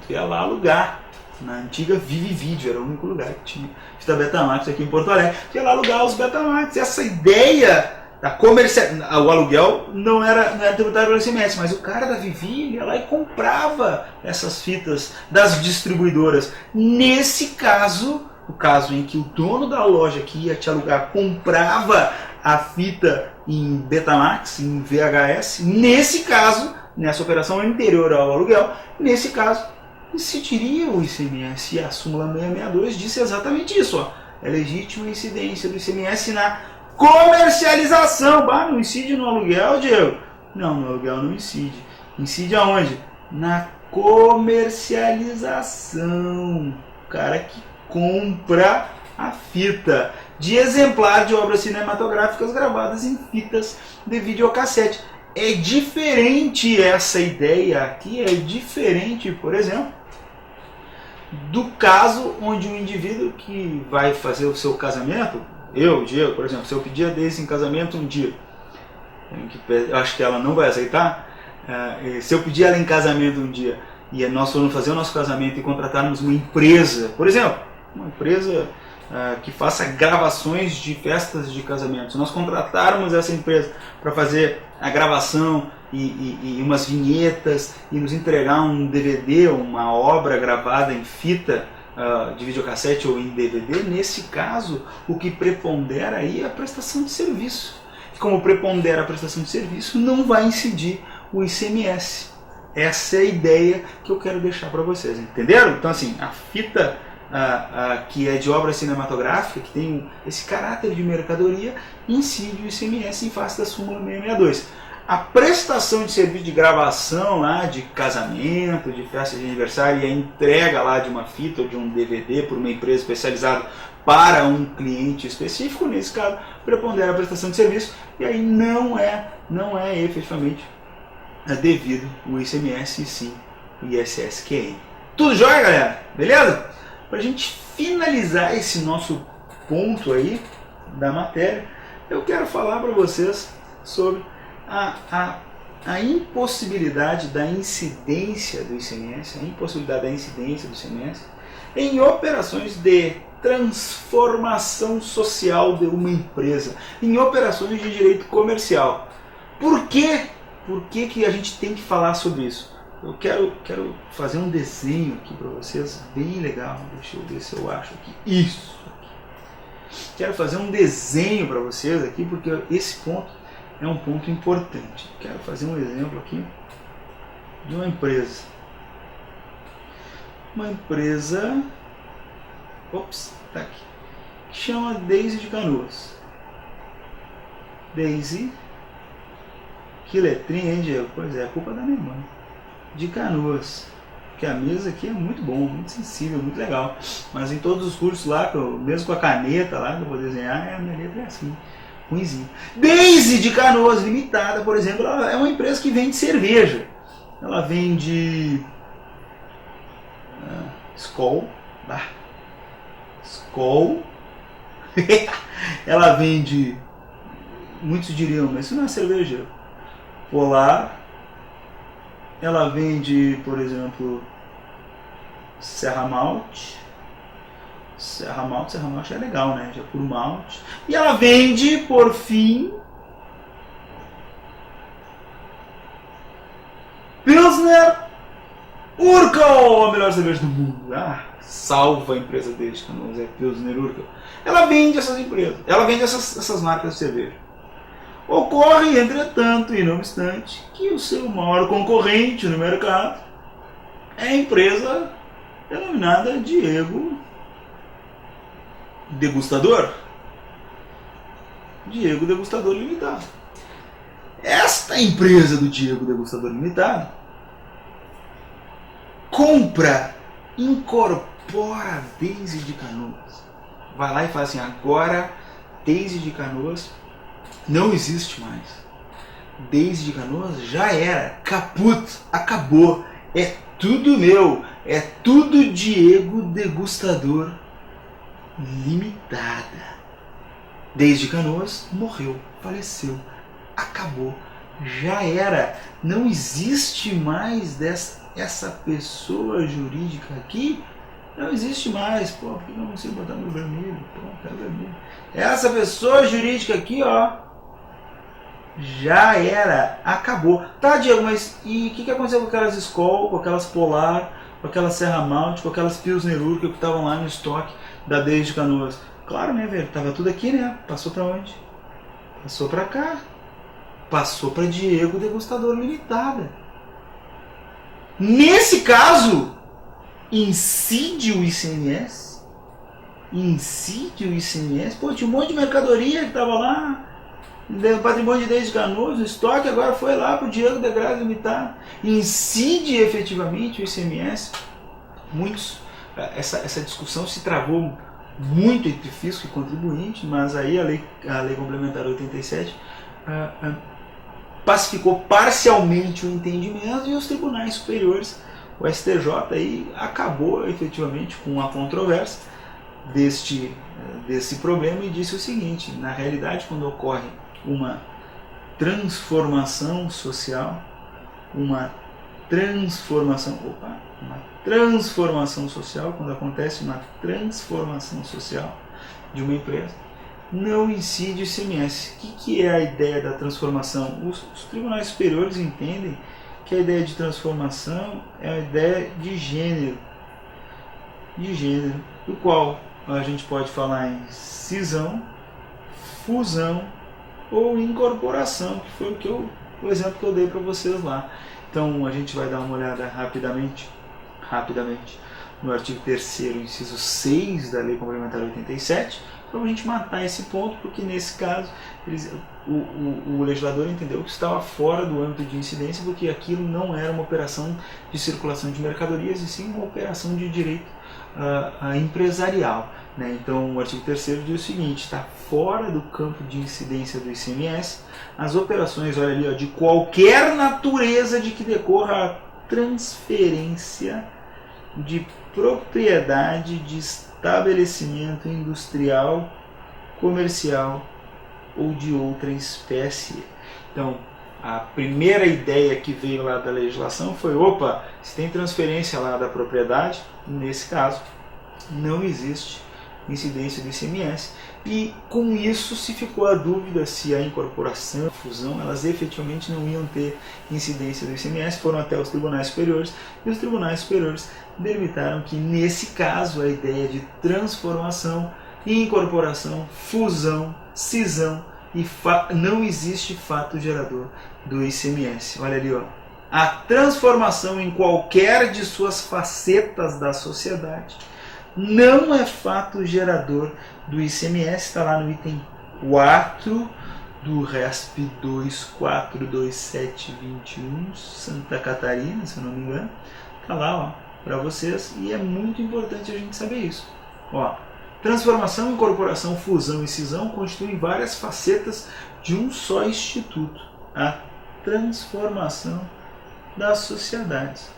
Tu ia lá alugar, na antiga Vive Vídeo, era o único lugar que tinha fita Betamax aqui em Porto Alegre. Tu ia lá alugar os Betamax. Essa ideia da o aluguel não era tributário pelo ICMS, mas o cara da Vivi ia lá e comprava essas fitas das distribuidoras. Nesse caso, o caso em que o dono da loja que ia te alugar comprava a fita em Betamax, em VHS, nesse caso, nessa operação anterior ao aluguel, nesse caso, incidiria o ICMS. E a súmula 662 disse exatamente isso. Ó. É legítima a incidência do ICMS na comercialização. Não incide no aluguel, Diego? Não, no aluguel não incide. Incide aonde? Na comercialização. O cara que compra a fita de exemplar de obras cinematográficas gravadas em fitas de videocassete. É diferente essa ideia aqui, é diferente, por exemplo, do caso onde um indivíduo que vai fazer o seu casamento, Diego, por exemplo, se eu pedir a Deise em casamento um dia, eu acho que ela não vai aceitar, se eu pedir ela em casamento um dia e nós formos fazer o nosso casamento e contratarmos uma empresa, por exemplo, uma empresa que faça gravações de festas de casamento, se nós contratarmos essa empresa para fazer a gravação e umas vinhetas e nos entregar um DVD, uma obra gravada em fita de videocassete ou em DVD, nesse caso, o que prepondera aí é a prestação de serviço. E como prepondera a prestação de serviço, não vai incidir o ICMS. Essa é a ideia que eu quero deixar para vocês, entenderam? Então, assim, a fita que é de obra cinematográfica, que tem esse caráter de mercadoria, incide o ICMS em face da súmula 662. A prestação de serviço de gravação lá, de casamento, de festa de aniversário e a entrega lá de uma fita ou de um DVD por uma empresa especializada para um cliente específico, nesse caso, prepondera a prestação de serviço e aí não é efetivamente devido o ICMS e sim o ISSQN. Tudo jóia, galera? Beleza? Para a gente finalizar esse nosso ponto aí da matéria, eu quero falar para vocês sobre a impossibilidade da incidência do ICMS, em operações de transformação social de uma empresa, em operações de direito comercial. Por quê? Por que a gente tem que falar sobre isso? Eu quero fazer um desenho aqui para vocês, bem legal. Deixa eu ver se eu acho aqui. Isso aqui. Quero fazer um desenho para vocês aqui, porque esse ponto é um ponto importante. Quero fazer um exemplo aqui de uma empresa. Uma empresa... Ops, tá aqui. Que chama Deise de Canoas. Deise. Que letrinha, hein, Diego? Pois é, a culpa da minha mãe. De Canoas. Porque a mesa aqui é muito bom, muito sensível, muito legal. Mas em todos os cursos lá, mesmo com a caneta lá que eu vou desenhar, a minha letra é assim. Ruimzinho. Deise de Canoas Limitada, por exemplo, ela é uma empresa que vende cerveja. Ela vende Skol. Skol. Ela vende, muitos diriam, mas isso não é cerveja. Polar. Ela vende, por exemplo, Serra Malte. Serra Malte é legal, né? Já por malte. E ela vende, por fim, Pilsner Urquell, a melhor cerveja do mundo. Salva a empresa deles, que não é Pilsner Urquell. Ela vende essas empresas, ela vende essas marcas de cerveja. Ocorre, entretanto, e não obstante, que o seu maior concorrente no mercado é a empresa denominada Diego Degustador. Diego Degustador Limitado. Esta empresa do Diego Degustador Limitado compra, incorpora a Daisy de Canoas. Vai lá e fala assim, agora Daisy de Canoas não existe mais. Daisy de Canoas já era, caput, acabou, é tudo meu, é tudo Diego Degustador Limitada. Daisy de Canoas morreu, faleceu, acabou, já era, não existe mais essa pessoa jurídica aqui, não existe mais. Pô, por que eu não consigo botar no vermelho? Pronto, é vermelho. Essa pessoa jurídica aqui, ó, já era, acabou. Tá, Diego, mas e o que aconteceu com aquelas Skol, com aquelas Polar, com aquelas Serra Malte, com aquelas Pilsner Urquell que estavam lá no estoque da Daisy de Canoas? Claro, né, velho? Tava tudo aqui, né? Passou pra onde? Passou pra cá. Passou pra Diego Degustador Limitada. Nesse caso, incide o ICMS? Incide o ICMS? Pô, tinha um monte de mercadoria que tava lá, o patrimônio de Daisy de Canoas, o estoque agora foi lá pro Diego Degustador Limitado. Incide efetivamente o ICMS? Essa discussão se travou muito entre fisco e contribuinte, mas aí a lei complementar 87 pacificou parcialmente o entendimento e os tribunais superiores, o STJ, aí acabou efetivamente com a controvérsia desse problema e disse o seguinte: na realidade, quando ocorre uma transformação social, uma transformação social, quando acontece uma transformação social de uma empresa, não incide o ICMS. O que é a ideia da transformação? Os tribunais superiores entendem que a ideia de transformação é a ideia de gênero, do qual a gente pode falar em cisão, fusão ou incorporação, que foi o exemplo que eu dei para vocês lá. Então a gente vai dar uma olhada rapidamente no artigo 3º, inciso 6 da Lei Complementar 87, para a gente matar esse ponto, porque nesse caso o legislador entendeu que estava fora do âmbito de incidência, porque aquilo não era uma operação de circulação de mercadorias, e sim uma operação de direito empresarial. Né? Então o artigo 3º diz o seguinte: está fora do campo de incidência do ICMS as operações, olha ali, ó, de qualquer natureza de que decorra a transferência de propriedade de estabelecimento industrial, comercial ou de outra espécie. Então, a primeira ideia que veio lá da legislação foi: opa, se tem transferência lá da propriedade, nesse caso, não existe incidência do ICMS. E com isso se ficou a dúvida se a incorporação, a fusão, elas efetivamente não iam ter incidência do ICMS. Foram até os tribunais superiores, e os tribunais superiores delimitaram que nesse caso a ideia de transformação, incorporação, fusão, cisão e não existe fato gerador do ICMS. Olha ali, ó. A transformação em qualquer de suas facetas da sociedade não é fato gerador do ICMS. Está lá no item 4 do RESP 242721, Santa Catarina, se eu não me engano. Está lá, ó, para vocês, e é muito importante a gente saber isso. Ó, transformação, incorporação, fusão e cisão constituem várias facetas de um só instituto: a transformação das sociedades.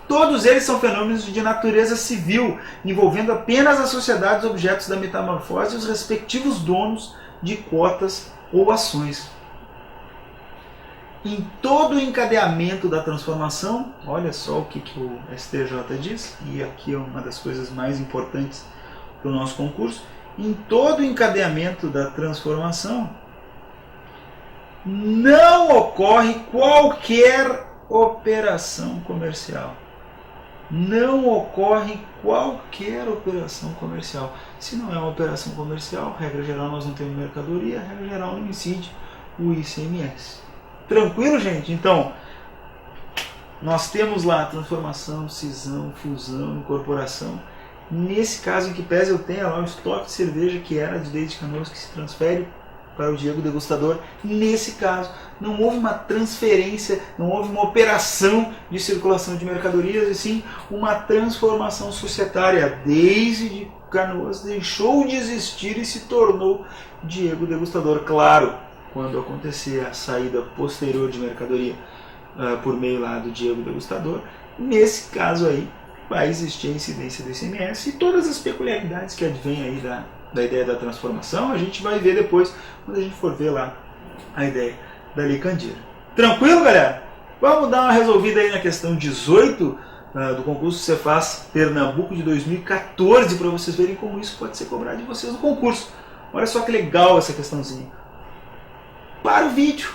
Todos eles são fenômenos de natureza civil, envolvendo apenas as sociedades objetos da metamorfose e os respectivos donos de cotas ou ações. Em todo o encadeamento da transformação, olha só o que o STJ diz, e aqui é uma das coisas mais importantes para o nosso concurso: em todo o encadeamento da transformação, não ocorre qualquer operação comercial. Não ocorre qualquer operação comercial. Se não é uma operação comercial, regra geral, nós não temos mercadoria, regra geral não incide o ICMS. Tranquilo, gente? Então, nós temos lá transformação, cisão, fusão, incorporação. Nesse caso, em que pese eu tenha lá o estoque de cerveja que era de Leite de Canoas que se transfere para o Diego Degustador. Nesse caso, não houve uma transferência, não houve uma operação de circulação de mercadorias, e sim uma transformação societária. Desde Canoas deixou de existir e se tornou Diego Degustador. Claro, quando acontecer a saída posterior de mercadoria por meio lá do Diego Degustador, nesse caso aí vai existir a incidência do ICMS e todas as peculiaridades que advêm aí da ideia da transformação, a gente vai ver depois, quando a gente for ver lá a ideia da Lei Candir. Tranquilo, galera? Vamos dar uma resolvida aí na questão 18 do concurso Cefaz Pernambuco de 2014, para vocês verem como isso pode ser cobrado de vocês no concurso. Olha só que legal essa questãozinha. Para o vídeo,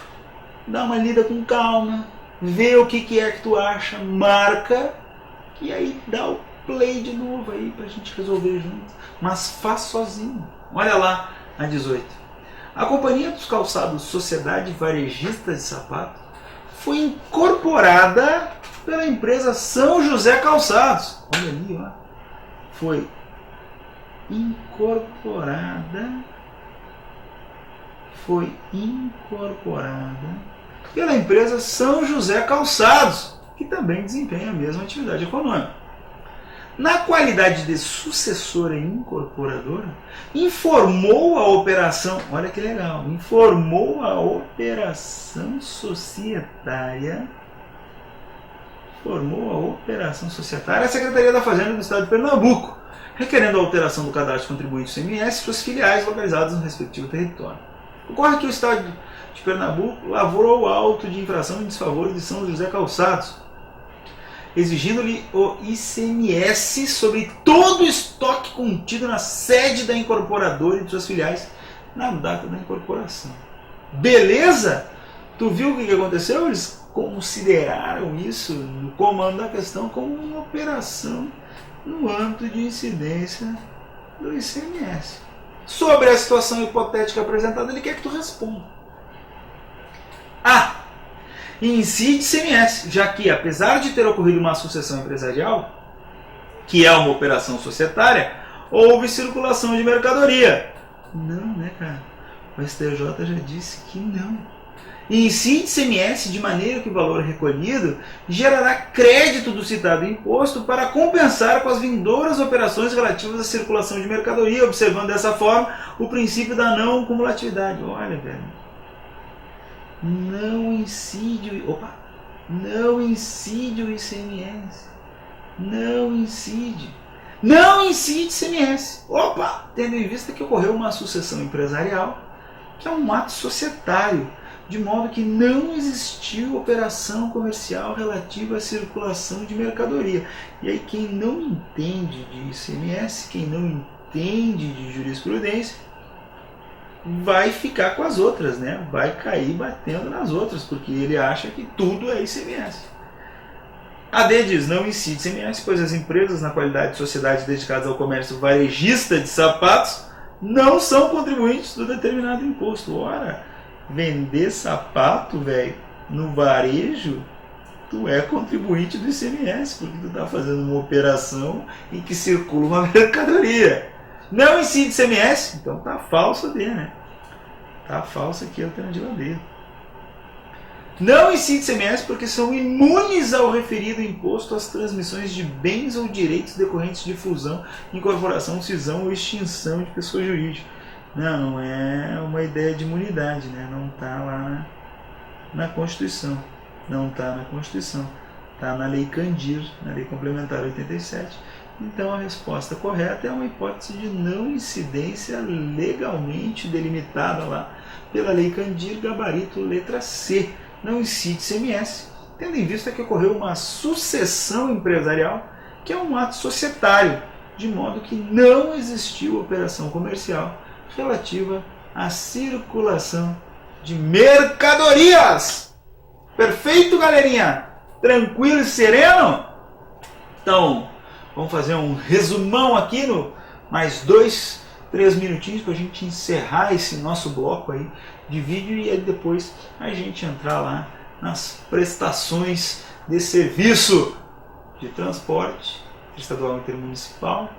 dá uma lida com calma, vê o que é que tu acha, marca e aí dá o play de novo aí pra gente resolver junto. Mas faz sozinho. Olha lá a 18. A Companhia dos Calçados Sociedade Varejista de Sapato foi incorporada pela empresa São José Calçados. Olha ali, ó. Foi incorporada pela empresa São José Calçados, que também desempenha a mesma atividade econômica. Na qualidade de sucessora e incorporadora, informou a operação, olha que legal, informou a operação societária, a Secretaria da Fazenda do Estado de Pernambuco, requerendo a alteração do cadastro de contribuinte do ICMS e suas filiais localizadas no respectivo território. Ocorre que o Estado de Pernambuco lavrou o auto de infração em desfavor de São José Calçados, exigindo-lhe o ICMS sobre todo o estoque contido na sede da incorporadora e de suas filiais na data da incorporação. Beleza? Tu viu o que aconteceu? Eles consideraram isso no comando da questão como uma operação no âmbito de incidência do ICMS. Sobre a situação hipotética apresentada, ele quer que tu responda. A. Incide ICMS, já que, apesar de ter ocorrido uma sucessão empresarial, que é uma operação societária, houve circulação de mercadoria. Não, né, cara? O STJ já disse que não. Incide ICMS de maneira que o valor recolhido gerará crédito do citado imposto para compensar com as vindouras operações relativas à circulação de mercadoria, observando dessa forma o princípio da não cumulatividade. Olha, velho. Não incide o ICMS. Não incide ICMS. Tendo em vista que ocorreu uma sucessão empresarial, que é um ato societário, de modo que não existiu operação comercial relativa à circulação de mercadoria. E aí quem não entende de ICMS, quem não entende de jurisprudência, vai ficar com as outras, né? Vai cair batendo nas outras, porque ele acha que tudo é ICMS. A D diz, não incide ICMS, pois as empresas na qualidade de sociedades dedicadas ao comércio varejista de sapatos não são contribuintes do determinado imposto. Ora, vender sapato, velho, no varejo, tu é contribuinte do ICMS, porque tu tá fazendo uma operação em que circula uma mercadoria. Não incide ICMS, então tá falso D, né? Tá falso aqui a alternativa D. Não incide ICMS porque são imunes ao referido imposto às transmissões de bens ou direitos decorrentes de fusão, incorporação, cisão ou extinção de pessoa jurídica. Não é uma ideia de imunidade, né? Não está lá na Constituição. Não está na Constituição. Está na Lei Candir, na Lei Complementar 87. Então a resposta correta é uma hipótese de não incidência legalmente delimitada lá pela Lei Candir, gabarito letra C. Não incide ICMS, tendo em vista que ocorreu uma sucessão empresarial, que é um ato societário, de modo que não existiu operação comercial relativa à circulação de mercadorias. Perfeito, galerinha? Tranquilo e sereno? Então, vamos fazer um resumão aqui no mais 2 3 minutinhos para a gente encerrar esse nosso bloco aí de vídeo e aí depois a gente entrar lá nas prestações de serviço de transporte estadual intermunicipal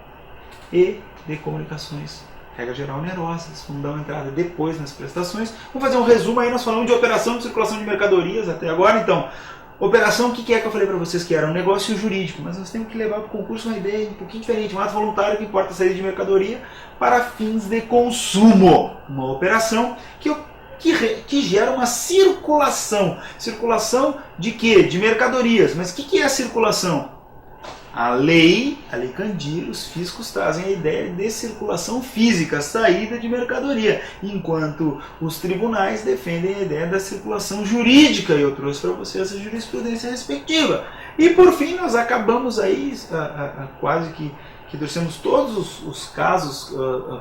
e de comunicações, regra geral, onerosas. Vamos dar uma entrada depois nas prestações. Vamos fazer um resumo aí, nós falamos de operação de circulação de mercadorias até agora. Então, operação, o que é que eu falei para vocês que era? Um negócio jurídico, mas nós temos que levar para o concurso uma ideia um pouquinho diferente, um ato voluntário que importa a saída de mercadoria para fins de consumo. Uma operação que gera uma circulação. Circulação de quê? De mercadorias. Mas o que é a circulação? A lei Candir, os fiscos trazem a ideia de circulação física, saída de mercadoria, enquanto os tribunais defendem a ideia da circulação jurídica, e eu trouxe para vocês a jurisprudência respectiva. E por fim, nós acabamos aí, quase que trouxemos todos os casos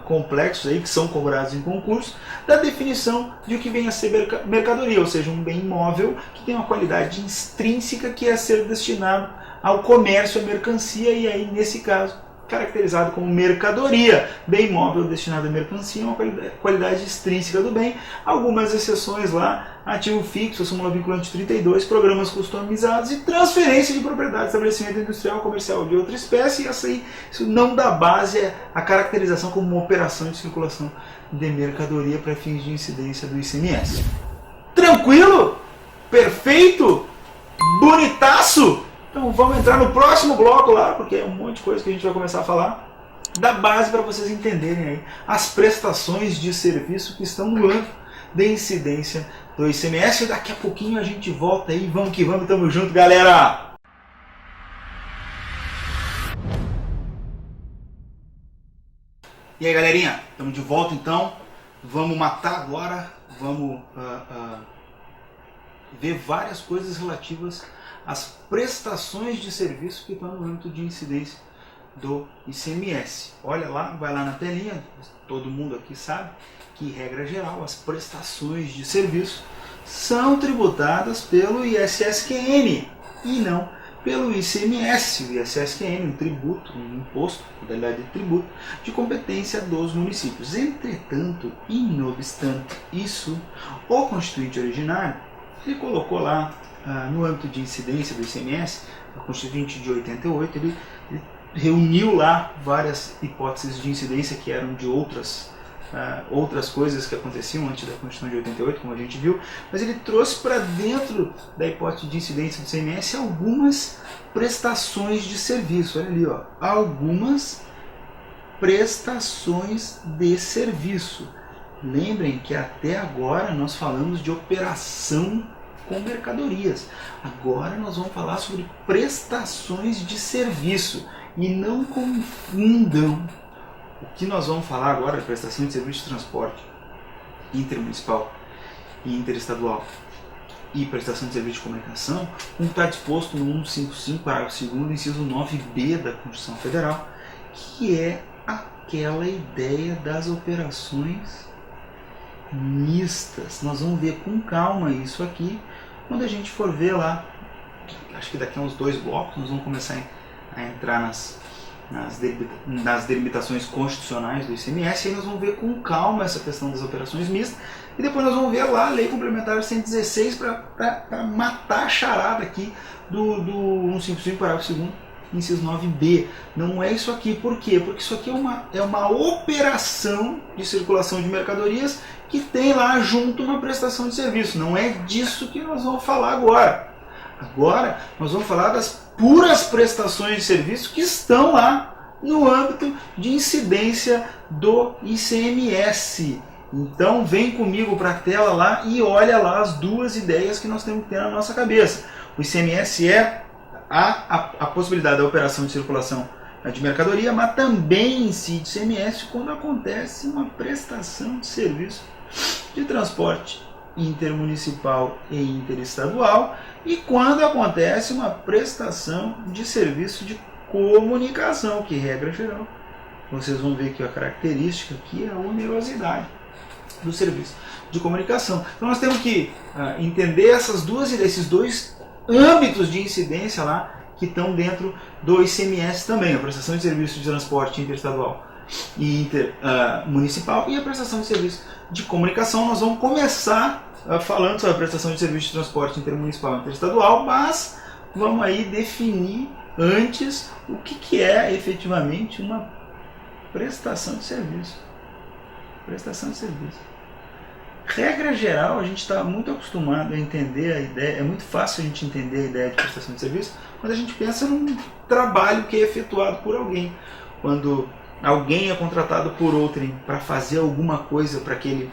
complexos aí que são cobrados em concurso, da definição de o que vem a ser mercadoria, ou seja, um bem imóvel que tem uma qualidade intrínseca que é a ser destinado ao comércio, à mercancia, e aí, nesse caso, caracterizado como mercadoria. Bem imóvel destinado à mercancia é uma qualidade extrínseca do bem. Algumas exceções lá: ativo fixo, súmula vinculante 32, programas customizados e transferência de propriedade, estabelecimento industrial, comercial de outra espécie. E isso não dá base à caracterização como uma operação de circulação de mercadoria para fins de incidência do ICMS. Tranquilo? Perfeito? Bonitaço? Então vamos entrar no próximo bloco lá, porque é um monte de coisa que a gente vai começar a falar. Da base para vocês entenderem aí as prestações de serviço que estão no âmbito de incidência do ICMS. Daqui a pouquinho a gente volta aí. Vamos que vamos, tamo junto, galera! E aí, galerinha, estamos de volta então. Vamos matar agora, vamos ver várias coisas relativas às prestações de serviço que estão no âmbito de incidência do ICMS. Olha lá, vai lá na telinha, todo mundo aqui sabe que, regra geral, as prestações de serviço são tributadas pelo ISSQN e não pelo ICMS. O ISSQN, um tributo, um imposto, modalidade de tributo, de competência dos municípios. Entretanto, e não obstante isso, o Constituinte originário, ele colocou lá, no âmbito de incidência do ICMS, a Constituinte de 88, ele reuniu lá várias hipóteses de incidência que eram de outras coisas que aconteciam antes da Constituição de 88, como a gente viu, mas ele trouxe para dentro da hipótese de incidência do ICMS algumas prestações de serviço. Olha ali, ó, algumas prestações de serviço. Lembrem que até agora nós falamos de operação com mercadorias. Agora nós vamos falar sobre prestações de serviço. E não confundam o que nós vamos falar agora, prestação de serviço de transporte intermunicipal e interestadual e prestação de serviço de comunicação, como está disposto no 155, parágrafo 2º, inciso 9b da Constituição Federal, que é aquela ideia das operações mistas. Nós vamos ver com calma isso aqui quando a gente for ver lá, acho que daqui a uns 2 blocos, nós vamos começar a entrar nas delimitações constitucionais do ICMS, e aí nós vamos ver com calma essa questão das operações mistas, e depois nós vamos ver lá a Lei Complementar 116 para matar a charada aqui do 155, parágrafo 2º, inciso 9b. Não é isso aqui, por quê? Porque isso aqui é uma operação de circulação de mercadorias que tem lá junto uma prestação de serviço. Não é disso que nós vamos falar agora. Agora nós vamos falar das puras prestações de serviço que estão lá no âmbito de incidência do ICMS. Então vem comigo para a tela lá e olha lá as duas ideias que nós temos que ter na nossa cabeça. O ICMS é a possibilidade da operação de circulação de mercadoria, mas também incide ICMS quando acontece uma prestação de serviço de transporte intermunicipal e interestadual, e quando acontece uma prestação de serviço de comunicação, que, regra geral, vocês vão ver que a característica aqui é a onerosidade do serviço de comunicação. Então nós temos que entender esses dois âmbitos de incidência lá que estão dentro do ICMS também, a prestação de serviço de transporte interestadual e intermunicipal, e a prestação de serviço de comunicação. Nós vamos começar falando sobre a prestação de serviço de transporte intermunicipal e interestadual, mas vamos aí definir antes o que é efetivamente uma prestação de serviço. Prestação de serviço. Regra geral, a gente está muito acostumado a entender a ideia, é muito fácil a gente entender a ideia de prestação de serviço quando a gente pensa num trabalho que é efetuado por alguém. Quando alguém é contratado por outrem para fazer alguma coisa para aquele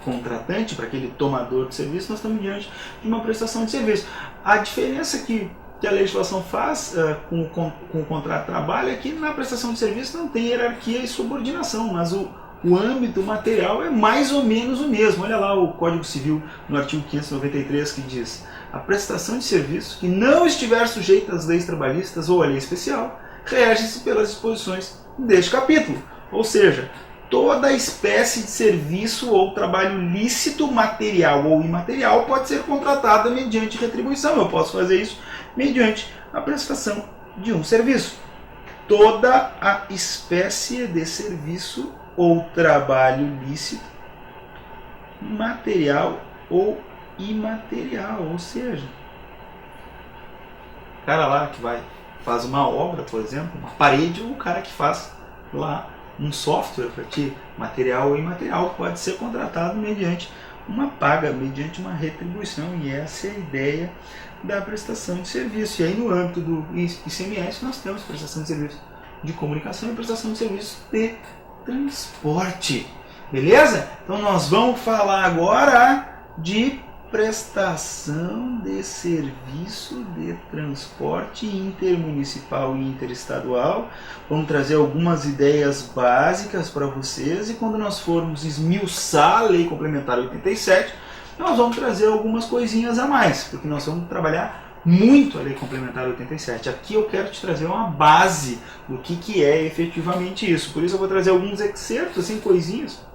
contratante, para aquele tomador de serviço, nós estamos diante de uma prestação de serviço. A diferença que a legislação faz com o contrato de trabalho é que na prestação de serviço não tem hierarquia e subordinação, mas o âmbito material é mais ou menos o mesmo. Olha lá o Código Civil no artigo 593 que diz: a prestação de serviço que não estiver sujeita às leis trabalhistas ou à lei especial rege-se pelas disposições deste capítulo. Ou seja, toda espécie de serviço ou trabalho lícito, material ou imaterial, pode ser contratada mediante retribuição. Eu posso fazer isso mediante a prestação de um serviço. Toda a espécie de serviço ou trabalho lícito, material ou imaterial, ou seja, o cara lá que faz uma obra, por exemplo, uma parede, ou o cara que faz lá um software para ti, material ou imaterial, pode ser contratado mediante uma paga, mediante uma retribuição, e essa é a ideia da prestação de serviço. E aí no âmbito do ICMS nós temos prestação de serviço de comunicação e prestação de serviço de transporte, beleza? Então nós vamos falar agora de prestação de serviço de transporte intermunicipal e interestadual. Vamos trazer algumas ideias básicas para vocês, e quando nós formos esmiuçar a Lei Complementar 87, nós vamos trazer algumas coisinhas a mais, porque nós vamos trabalhar muito a Lei Complementar 87. Aqui eu quero te trazer uma base do que é efetivamente isso. Por isso eu vou trazer alguns excertos, assim, coisinhas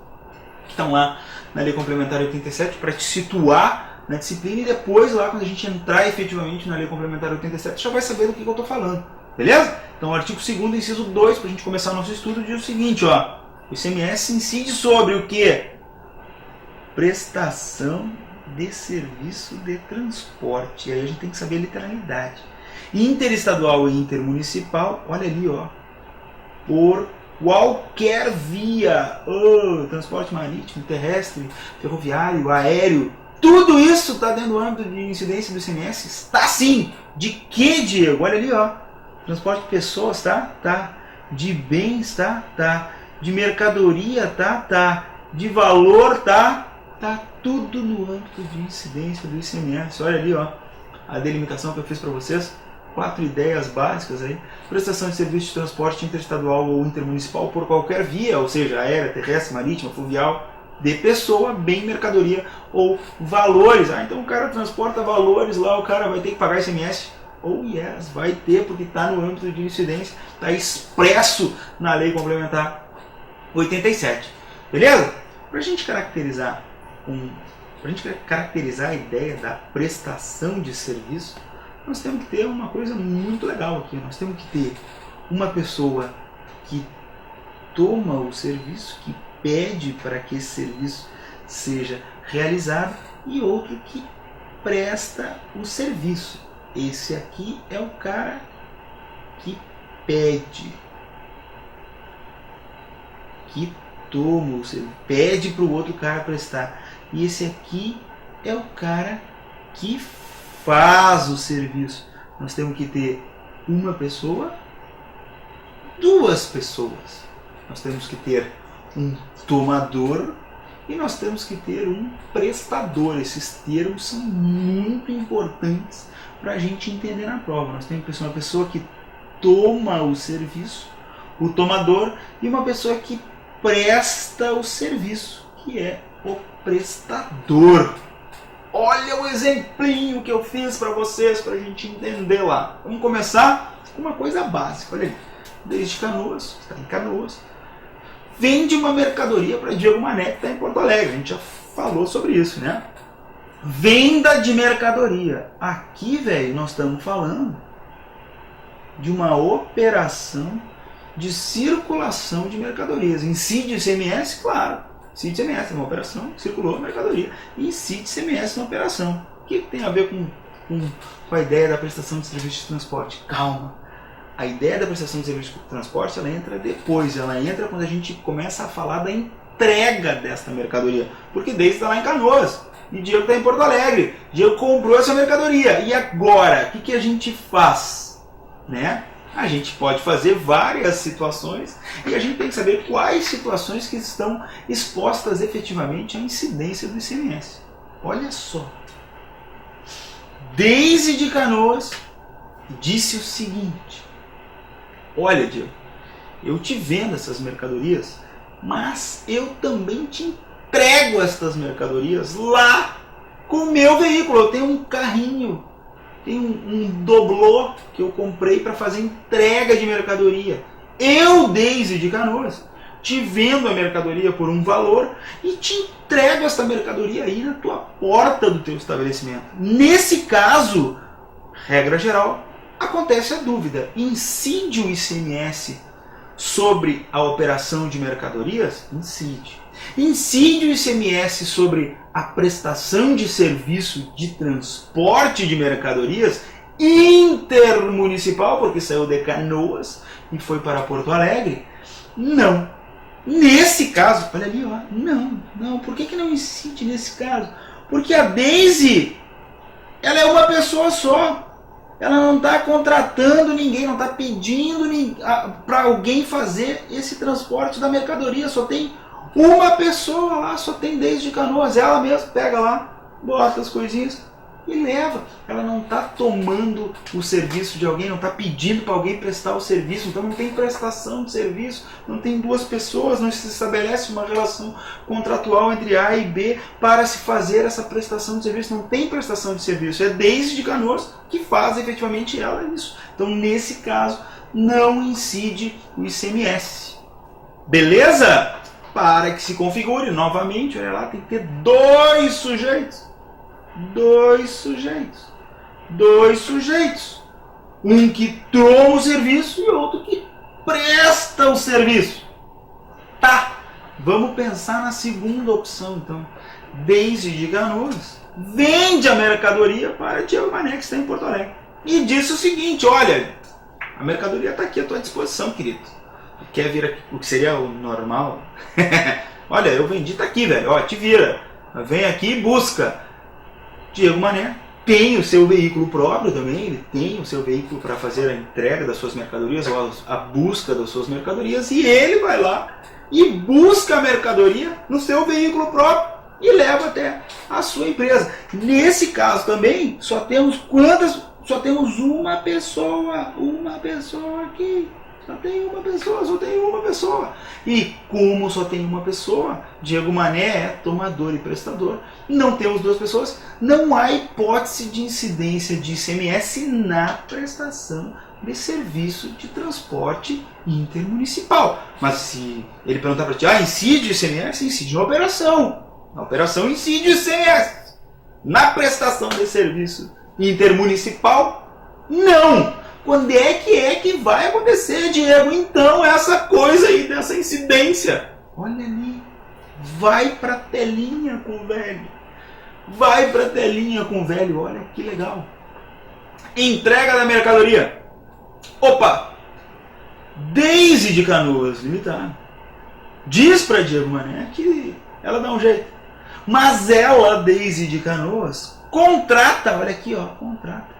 que estão lá na Lei Complementar 87 para te situar na disciplina, e depois lá quando a gente entrar efetivamente na Lei Complementar 87 já vai saber do que eu estou falando. Beleza? Então o artigo 2º, inciso 2, para a gente começar o nosso estudo, diz o seguinte, ó: o ICMS incide sobre o que? Prestação de serviço de transporte. E aí a gente tem que saber a literalidade. Interestadual e intermunicipal, olha ali, ó, por qualquer via, transporte marítimo, terrestre, ferroviário, aéreo, tudo isso está dentro do âmbito de incidência do ICMS? Está sim! De que, Diego? Olha ali, ó, transporte de pessoas, tá? Tá. De bens, tá? Tá. De mercadoria, tá? De valor, tá? Tá tudo no âmbito de incidência do ICMS. Olha ali, ó, a delimitação que eu fiz para vocês. 4 ideias básicas aí. Prestação de serviço de transporte interestadual ou intermunicipal por qualquer via, ou seja, aérea, terrestre, marítima, fluvial, de pessoa, bem, mercadoria ou valores. Então o cara transporta valores lá, o cara vai ter que pagar ICMS? Oh yes, vai ter, porque está no âmbito de incidência, está expresso na Lei Complementar 87. Beleza? Para a gente caracterizar a ideia da prestação de serviço, nós temos que ter uma coisa muito legal aqui. Nós temos que ter uma pessoa que toma o serviço, que pede para que esse serviço seja realizado, e outro que presta o serviço. Esse aqui é o cara que pede, que toma o serviço, pede para o outro cara prestar. E esse aqui é o cara que faz o serviço. Nós temos que ter uma pessoa, 2 pessoas. Nós temos que ter um tomador e nós temos que ter um prestador. Esses termos são muito importantes para a gente entender na prova. Nós temos que ter uma pessoa que toma o serviço, o tomador, e uma pessoa que presta o serviço, que é o prestador. Olha o exemplinho que eu fiz para vocês, para a gente entender lá. Vamos começar com uma coisa básica. Olha aí, desde Canoas, está em Canoas, vende uma mercadoria para Diego Mané, que está em Porto Alegre. A gente já falou sobre isso, né? Venda de mercadoria. Aqui, velho, nós estamos falando de uma operação de circulação de mercadorias. Incide o ICMS, claro. Incide o ICMS é uma operação, circulou a mercadoria. Incide o ICMS na operação. O que tem a ver com a ideia da prestação de serviço de transporte? Calma. A ideia da prestação de serviço de transporte, ela entra depois. Ela entra quando a gente começa a falar da entrega desta mercadoria. Porque desde está lá em Canoas. E o Diego está em Porto Alegre. O Diego comprou essa mercadoria. E agora? O que a gente faz? Né? A gente pode fazer várias situações e a gente tem que saber quais situações que estão expostas efetivamente à incidência do ICMS. Olha só. Deise de Canoas disse o seguinte: olha, Diego, eu te vendo essas mercadorias, mas eu também te entrego estas mercadorias lá com o meu veículo. Eu tenho um carrinho, tenho um doblô que eu comprei para fazer entrega de mercadoria. Eu, Deise de Canoas, te vendo a mercadoria por um valor e te entrego essa mercadoria aí na tua porta do teu estabelecimento. Nesse caso, regra geral, acontece a dúvida: incide o ICMS sobre a operação de mercadorias? Incide. Incide o ICMS sobre a prestação de serviço de transporte de mercadorias intermunicipal, porque saiu de Canoas e foi para Porto Alegre? Não. Nesse caso, olha ali, ó, não. Por que não incide nesse caso? Porque a Deise, ela é uma pessoa só. Ela não está contratando ninguém, não está pedindo para alguém fazer esse transporte da mercadoria. Só tem uma pessoa lá, só tem Deise de Canoas. Ela mesma pega lá, bota as coisinhas e leva. Ela não está tomando o serviço de alguém, não está pedindo para alguém prestar o serviço. Então não tem prestação de serviço, não tem duas pessoas, não se estabelece uma relação contratual entre A e B para se fazer essa prestação de serviço. Não tem prestação de serviço, é Deise de Canoas que faz efetivamente ela isso. Então nesse caso não incide o ICMS. Beleza? Para que se configure novamente, olha lá, tem que ter dois sujeitos. Um que toma o serviço e outro que presta o serviço. Tá, vamos pensar na segunda opção então. Deise de Canoas vende a mercadoria para Diego Mané, que está em Porto Alegre, e disse o seguinte: olha, a mercadoria está aqui à tua disposição, querido. Quer vir aqui, o que seria o normal? Olha, eu vendi, tá aqui, velho. Ó, te vira. Vem aqui e busca. Diego Mané tem o seu veículo próprio também. Ele tem o seu veículo para fazer a entrega das suas mercadorias ou a busca das suas mercadorias. E ele vai lá e busca a mercadoria no seu veículo próprio e leva até a sua empresa. Nesse caso também, só temos quantas? Só temos uma pessoa aqui. Só tem uma pessoa. E como só tem uma pessoa, Diego Mané é tomador e prestador. Não temos duas pessoas, não há hipótese de incidência de ICMS na prestação de serviço de transporte intermunicipal. Mas se ele perguntar para ti, incide o ICMS? Incide na operação. Na operação incide o ICMS. Na prestação de serviço intermunicipal, não. Quando é que vai acontecer, Diego? Então, essa coisa aí, dessa incidência. Olha ali. Vai pra telinha com o velho. Olha que legal. Entrega da mercadoria. Opa! Deise de Canoas Limitada diz pra Diego Mané que ela dá um jeito. Mas ela, Deise de Canoas, contrata, olha aqui, ó, contrata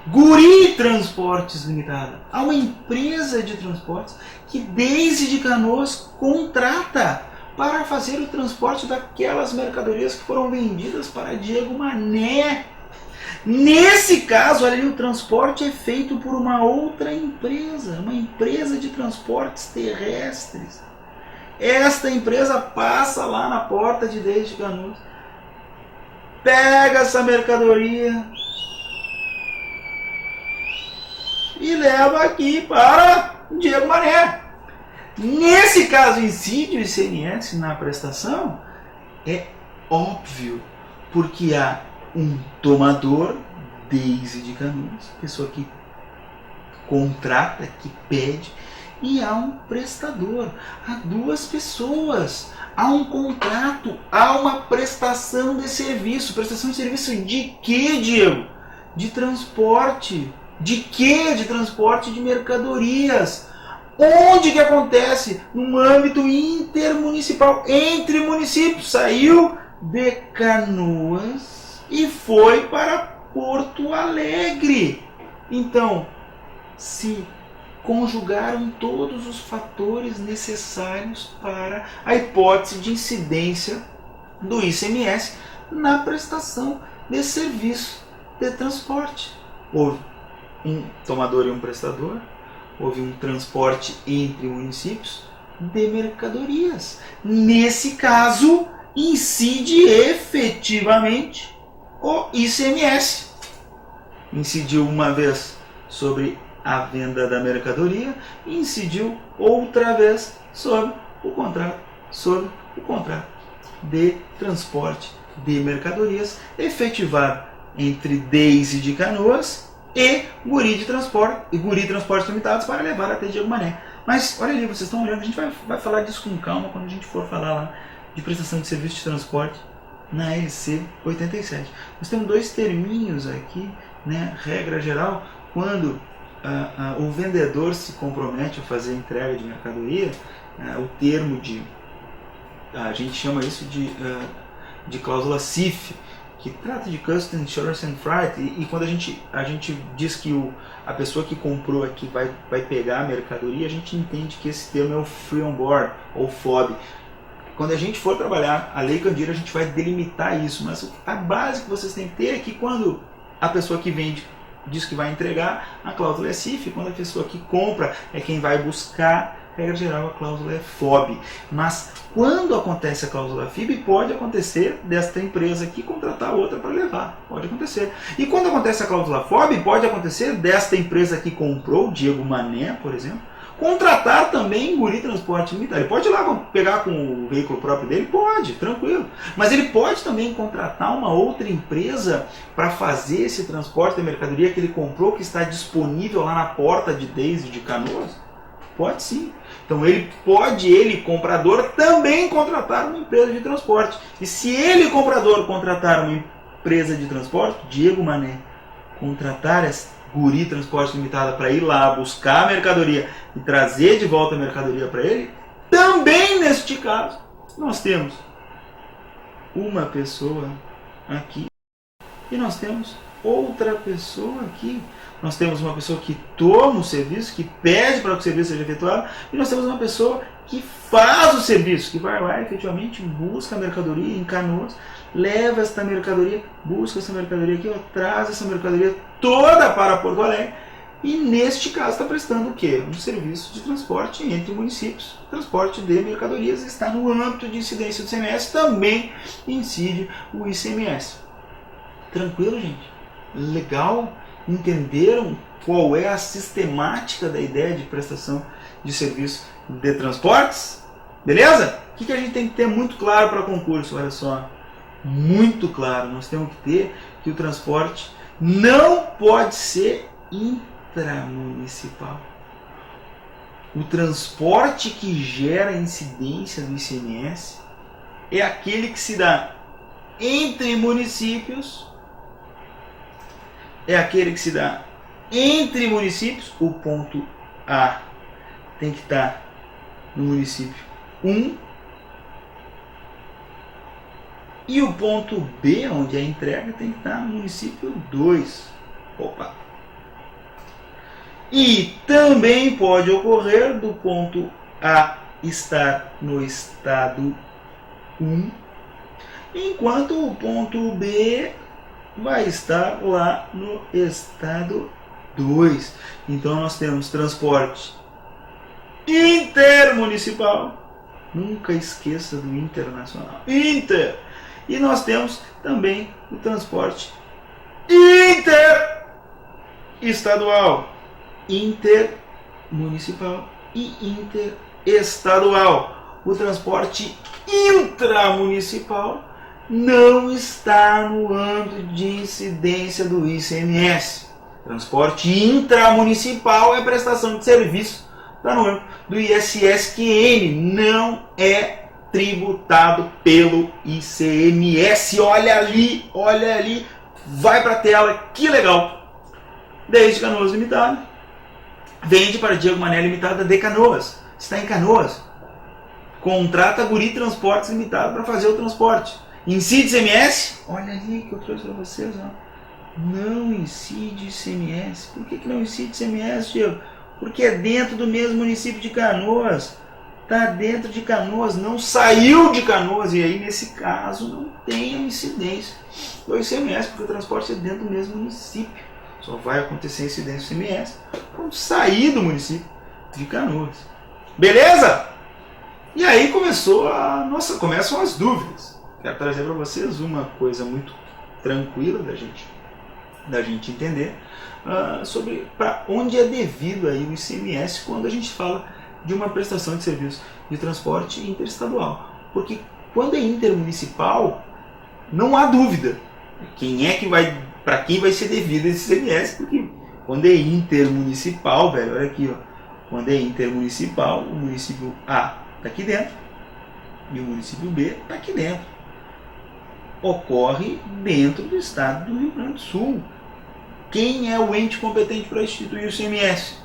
Guri Transportes Limitada. Há uma empresa de transportes que Deise de Canoas contrata para fazer o transporte daquelas mercadorias que foram vendidas para Diego Mané. Nesse caso, ali, o transporte é feito por uma outra empresa, uma empresa de transportes terrestres. Esta empresa passa lá na porta de Deise de Canoas, pega essa mercadoria e leva aqui para Diego Mané. Nesse caso, incide o ICMS na prestação? É óbvio, porque a um tomador, desde de Canoas, pessoa que contrata, que pede, e há um prestador. Há duas pessoas. Há um contrato, há uma prestação de serviço. Prestação de serviço de quê, Diego? De transporte. De quê? De transporte de mercadorias. Onde que acontece? No âmbito intermunicipal, entre municípios. Saiu de Canoas e foi para Porto Alegre. Então, se conjugaram todos os fatores necessários para a hipótese de incidência do ICMS na prestação de serviço de transporte. Houve um tomador e um prestador, houve um transporte entre municípios de mercadorias. Nesse caso, incide efetivamente o ICMS. Incidiu uma vez sobre a venda da mercadoria e incidiu outra vez sobre o contrato de transporte de mercadorias efetivado entre Daisy de Canoas e Guri Transportes Limitados para levar até Diego Mané. Mas olha ali, vocês estão olhando, a gente vai falar disso com calma quando a gente for falar lá de prestação de serviço de transporte na LC 87. Nós temos dois terminhos aqui, né? Regra geral, quando o vendedor se compromete a fazer entrega de mercadoria, o termo a gente chama isso de cláusula CIF, que trata de Customs, Insurance and Freight, e quando a gente diz que a pessoa que comprou aqui vai pegar a mercadoria, a gente entende que esse termo é o Free On Board, ou FOB. Quando a gente for trabalhar a Lei Candir, a gente vai delimitar isso, mas a base que vocês têm que ter é que quando a pessoa que vende diz que vai entregar, a cláusula é CIF. Quando a pessoa que compra é quem vai buscar, regra geral, a cláusula é FOB. Mas quando acontece a cláusula FIB, pode acontecer desta empresa aqui contratar outra para levar. Pode acontecer. E quando acontece a cláusula FOB, pode acontecer desta empresa que comprou, Diego Mané, por exemplo, contratar também Guri Transporte Limitado. Ele pode ir lá pegar com o veículo próprio dele? Pode, tranquilo. Mas ele pode também contratar uma outra empresa para fazer esse transporte de mercadoria que ele comprou, que está disponível lá na porta de Daisy de Canoas? Pode sim. Então ele, comprador, também contratar uma empresa de transporte. E se ele, comprador, contratar uma empresa de transporte, Diego Mané, contratar essa Guri Transporte Limitada para ir lá buscar a mercadoria e trazer de volta a mercadoria para ele, também neste caso, nós temos uma pessoa aqui e nós temos outra pessoa aqui. Nós temos uma pessoa que toma o serviço, que pede para que o serviço seja efetuado, e nós temos uma pessoa que faz o serviço, que vai lá efetivamente busca a mercadoria em Canoas, leva esta mercadoria, busca essa mercadoria aqui, traz essa mercadoria toda para Porto Alegre, e neste caso está prestando o quê? Um serviço de transporte entre municípios. Transporte de mercadorias está no âmbito de incidência do ICMS, também incide o ICMS. Tranquilo, gente? Legal? Entenderam qual é a sistemática da ideia de prestação de serviço de transportes? Beleza? O que a gente tem que ter muito claro para concurso? Olha só, muito claro, nós temos que ter que o transporte não pode ser intramunicipal. O transporte que gera incidência do ICMS é aquele que se dá entre municípios, o ponto A tem que estar no município 1 e o ponto B, onde é a entrega, tem que estar no município 2. Opa! E também pode ocorrer do ponto A estar no estado 1, enquanto o ponto B vai estar lá no estado 2. Então nós temos transporte intermunicipal, nunca esqueça do internacional, inter, e nós temos também o transporte interestadual, intermunicipal e interestadual. O transporte intramunicipal não está no âmbito de incidência do ICMS. Transporte intramunicipal é prestação de serviço, está no âmbito do ISSQN, não é tributado pelo ICMS. Olha ali, vai para a tela, que legal. Desde Canoas Limitada, vende para Diego Mané Limitada de Canoas, está em Canoas, contrata a Guri Transportes Limitada para fazer o transporte. Incide ICMS? Olha ali que eu trouxe para vocês, ó. Não incide ICMS. Por que não incide ICMS, Diego? Porque é dentro do mesmo município de Canoas. Está dentro de Canoas, não saiu de Canoas. E aí, nesse caso, não tem a incidência do ICMS, porque o transporte é dentro do mesmo município. Só vai acontecer a incidência do ICMS quando sair do município de Canoas. Beleza? E aí começam as dúvidas. Quero trazer para vocês uma coisa muito tranquila da gente entender sobre para onde é devido aí o ICMS quando a gente fala de uma prestação de serviço de transporte interestadual. Porque quando é intermunicipal, não há dúvida para quem vai ser devido esse ICMS, porque quando é intermunicipal, velho, olha aqui, ó, quando é intermunicipal, o município A está aqui dentro e o município B está aqui dentro. Ocorre dentro do estado do Rio Grande do Sul. Quem é o ente competente para instituir o ICMS?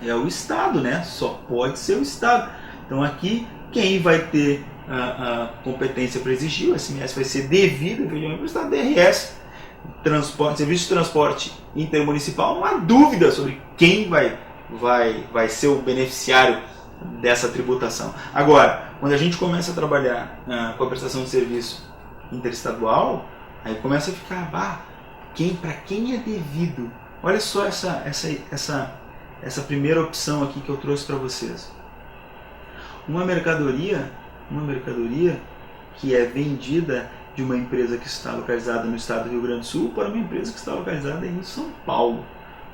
É o estado, né? Só pode ser o estado. Então aqui, quem vai ter a competência para exigir o ICMS vai ser devido para o estado DRS. Serviço de transporte intermunicipal, não há dúvida sobre quem vai ser o beneficiário dessa tributação. Agora, quando a gente começa a trabalhar com a prestação de serviço interestadual, aí começa a ficar, para quem é devido? Olha só essa primeira opção aqui que eu trouxe para vocês. Uma mercadoria que é vendida de uma empresa que está localizada no estado do Rio Grande do Sul para uma empresa que está localizada em São Paulo.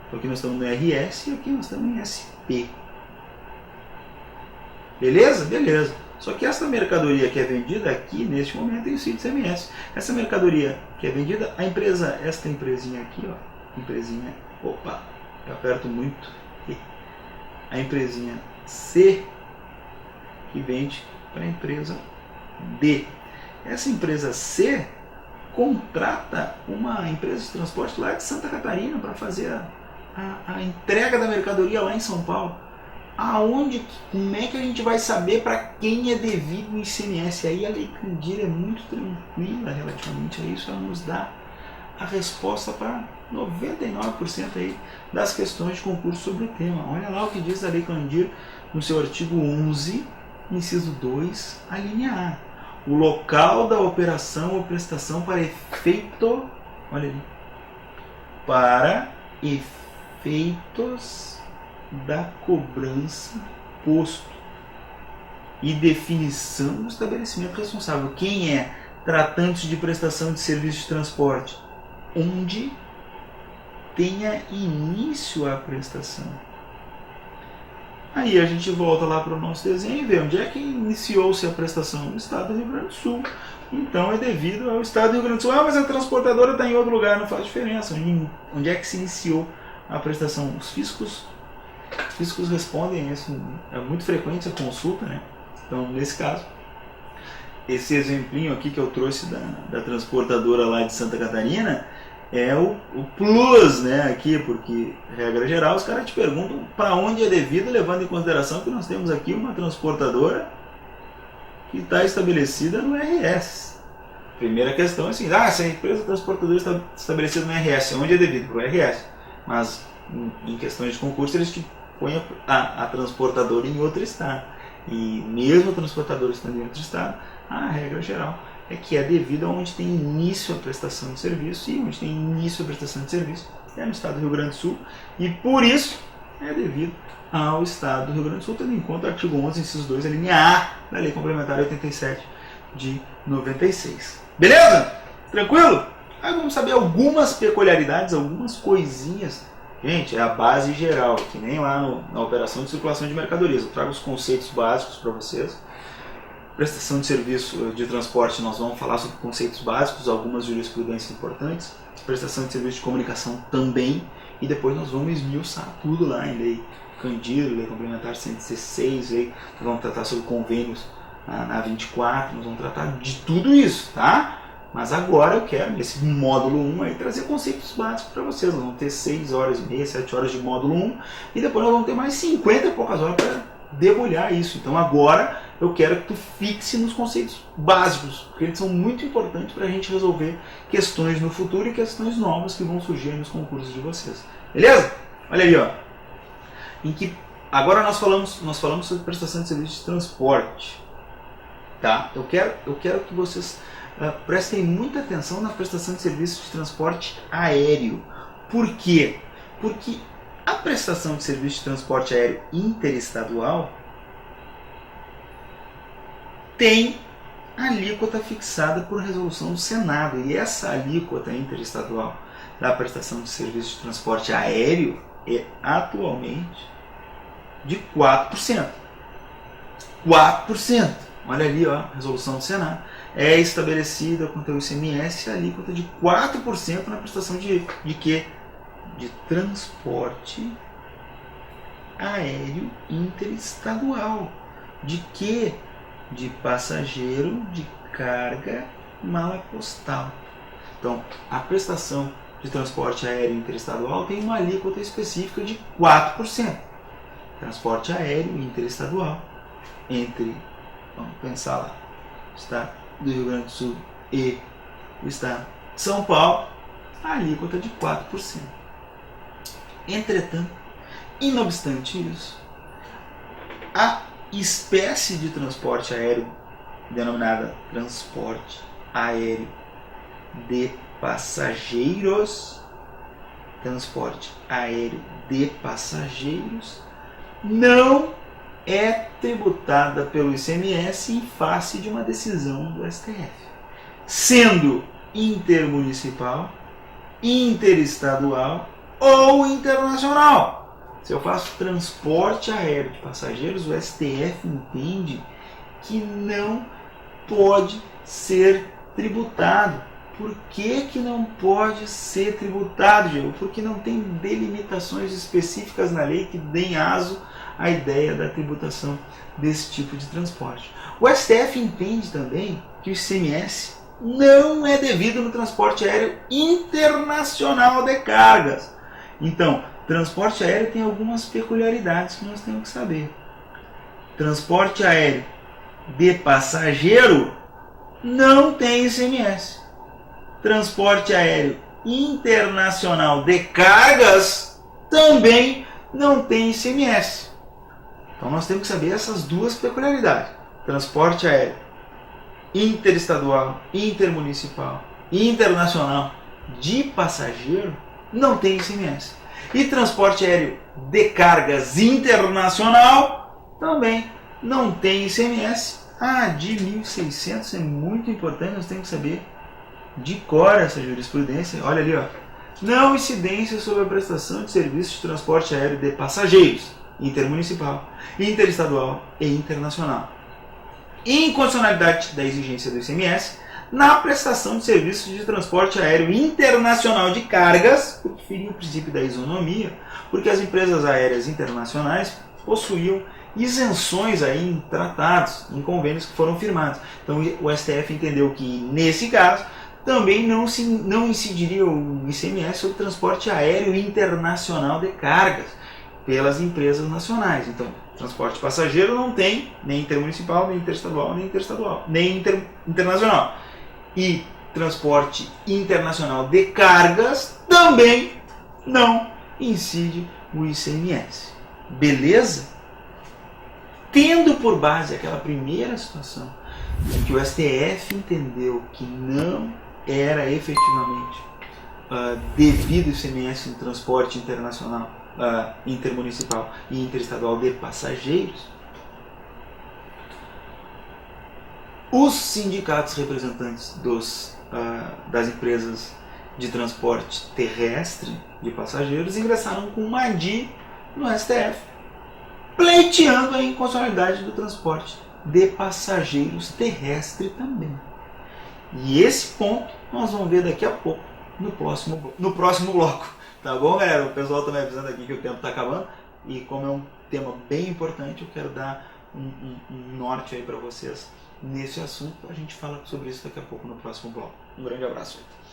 Então aqui nós estamos no RS e aqui nós estamos em SP. Beleza? Beleza. Só que essa mercadoria que é vendida aqui, neste momento, incide ICMS. Essa mercadoria que é vendida, esta empresinha aqui, ó, eu aperto muito, a empresinha C, que vende para a empresa D. Essa empresa C contrata uma empresa de transporte lá de Santa Catarina para fazer a entrega da mercadoria lá em São Paulo. Como é que a gente vai saber para quem é devido o ICMS? Aí a Lei Candir é muito tranquila relativamente a isso, ela nos dá a resposta para 99% aí das questões de concurso sobre o tema. Olha lá o que diz a Lei Candir no seu artigo 11, inciso 2, a linha A. O local da operação ou prestação para efeito, olha ali, para efeitos da cobrança posto e definição do estabelecimento responsável. Quem é tratante de prestação de serviço de transporte? Onde tenha início a prestação. Aí a gente volta lá para o nosso desenho e vê onde é que iniciou-se a prestação no estado do Rio Grande do Sul. Então é devido ao estado do Rio Grande do Sul. Mas a transportadora está em outro lugar, não faz diferença. Onde é que se iniciou a prestação? Os fiscos respondem a isso. É muito frequente a consulta, né? Então, nesse caso, esse exemplinho aqui que eu trouxe da transportadora lá de Santa Catarina é o plus, né, aqui, porque, regra geral, os caras te perguntam para onde é devido, levando em consideração que nós temos aqui uma transportadora que está estabelecida no RS. Primeira questão é assim, se a empresa transportadora está estabelecida no RS, onde é devido? Para o RS. Mas, em questões de concurso, eles te põem a transportadora em outro estado. E mesmo a transportadora estando em outro estado, a regra geral é que é devido a onde tem início a prestação de serviço, e onde tem início a prestação de serviço é no estado do Rio Grande do Sul, e por isso é devido ao estado do Rio Grande do Sul, tendo em conta o artigo 11, inciso 2, a linha A da Lei Complementar 87 de 96. Beleza? Tranquilo? Aí vamos saber algumas peculiaridades, algumas coisinhas. Gente, é a base geral, que nem lá na operação de circulação de mercadorias. Eu trago os conceitos básicos para vocês. prestação de serviço de transporte, nós vamos falar sobre conceitos básicos, algumas jurisprudências importantes, prestação de serviço de comunicação também, e depois nós vamos esmiuçar tudo lá em lei Candido, lei complementar 116, lei, nós vamos tratar sobre convênios na 24, nós vamos tratar de tudo isso, tá? Mas agora eu quero, nesse módulo 1, aí, trazer conceitos básicos para vocês. Nós vamos ter 6 horas e meia, 7 horas de módulo 1, e depois nós vamos ter mais 50 e poucas horas para debulhar isso. Então agora eu quero que tu fixe nos conceitos básicos, porque eles são muito importantes para a gente resolver questões no futuro e questões novas que vão surgir nos concursos de vocês. Beleza? Olha aí, ó. Agora nós falamos sobre prestação de serviço de transporte. Tá? Eu quero que vocês prestem muita atenção na prestação de serviço de transporte aéreo. Por quê? Porque a prestação de serviço de transporte aéreo interestadual tem alíquota fixada por resolução do Senado. E essa alíquota interestadual da prestação de serviço de transporte aéreo é atualmente de 4%. 4%. Olha ali, ó, resolução do Senado. É estabelecida quanto ao ICMS a alíquota de 4% na prestação de quê? De transporte aéreo interestadual. De quê? De passageiro, de carga, mala postal. Então, a prestação de transporte aéreo interestadual tem uma alíquota específica de 4%. Transporte aéreo interestadual entre, vamos pensar lá, o estado do Rio Grande do Sul e o estado de São Paulo, a alíquota de 4%. Entretanto, e não obstante isso, a espécie de transporte aéreo denominada transporte aéreo de passageiros, não é tributada pelo ICMS em face de uma decisão do STF, sendo intermunicipal, interestadual ou internacional. Se eu faço transporte aéreo de passageiros, o STF entende que não pode ser tributado. Por que não pode ser tributado, Diego? Porque não tem delimitações específicas na lei que deem aso à ideia da tributação desse tipo de transporte. O STF entende também que o ICMS não é devido no transporte aéreo internacional de cargas. Então, transporte aéreo tem algumas peculiaridades que nós temos que saber. Transporte aéreo de passageiro não tem ICMS. Transporte aéreo internacional de cargas também não tem ICMS. Então nós temos que saber essas duas peculiaridades. Transporte aéreo interestadual, intermunicipal e internacional de passageiro não tem ICMS. E transporte aéreo de cargas internacional também não tem ICMS. De 1.600 é muito importante, nós temos que saber de cor essa jurisprudência. Olha ali, ó. Não incidência sobre a prestação de serviços de transporte aéreo de passageiros, intermunicipal, interestadual e internacional. Incondicionalidade da exigência do ICMS na prestação de serviços de transporte aéreo internacional de cargas, por ferir o princípio da isonomia, porque as empresas aéreas internacionais possuíam isenções aí em tratados, em convênios que foram firmados. Então o STF entendeu que nesse caso também não incidiria o ICMS sobre transporte aéreo internacional de cargas pelas empresas nacionais. Então, transporte passageiro não tem, nem intermunicipal, nem interestadual, nem internacional. E transporte internacional de cargas também não incide o ICMS. Beleza? Tendo por base aquela primeira situação em que o STF entendeu que não era efetivamente devido ICMS no transporte internacional, intermunicipal e interestadual de passageiros, os sindicatos representantes das empresas de transporte terrestre de passageiros ingressaram com uma ADI no STF, pleiteando a inconstitucionalidade do transporte de passageiros terrestre também. E esse ponto nós vamos ver daqui a pouco no próximo bloco. Tá bom, galera? O pessoal está me avisando aqui que o tempo está acabando. E como é um tema bem importante, eu quero dar um norte aí para vocês nesse assunto. A gente fala sobre isso daqui a pouco no próximo bloco. Um grande abraço.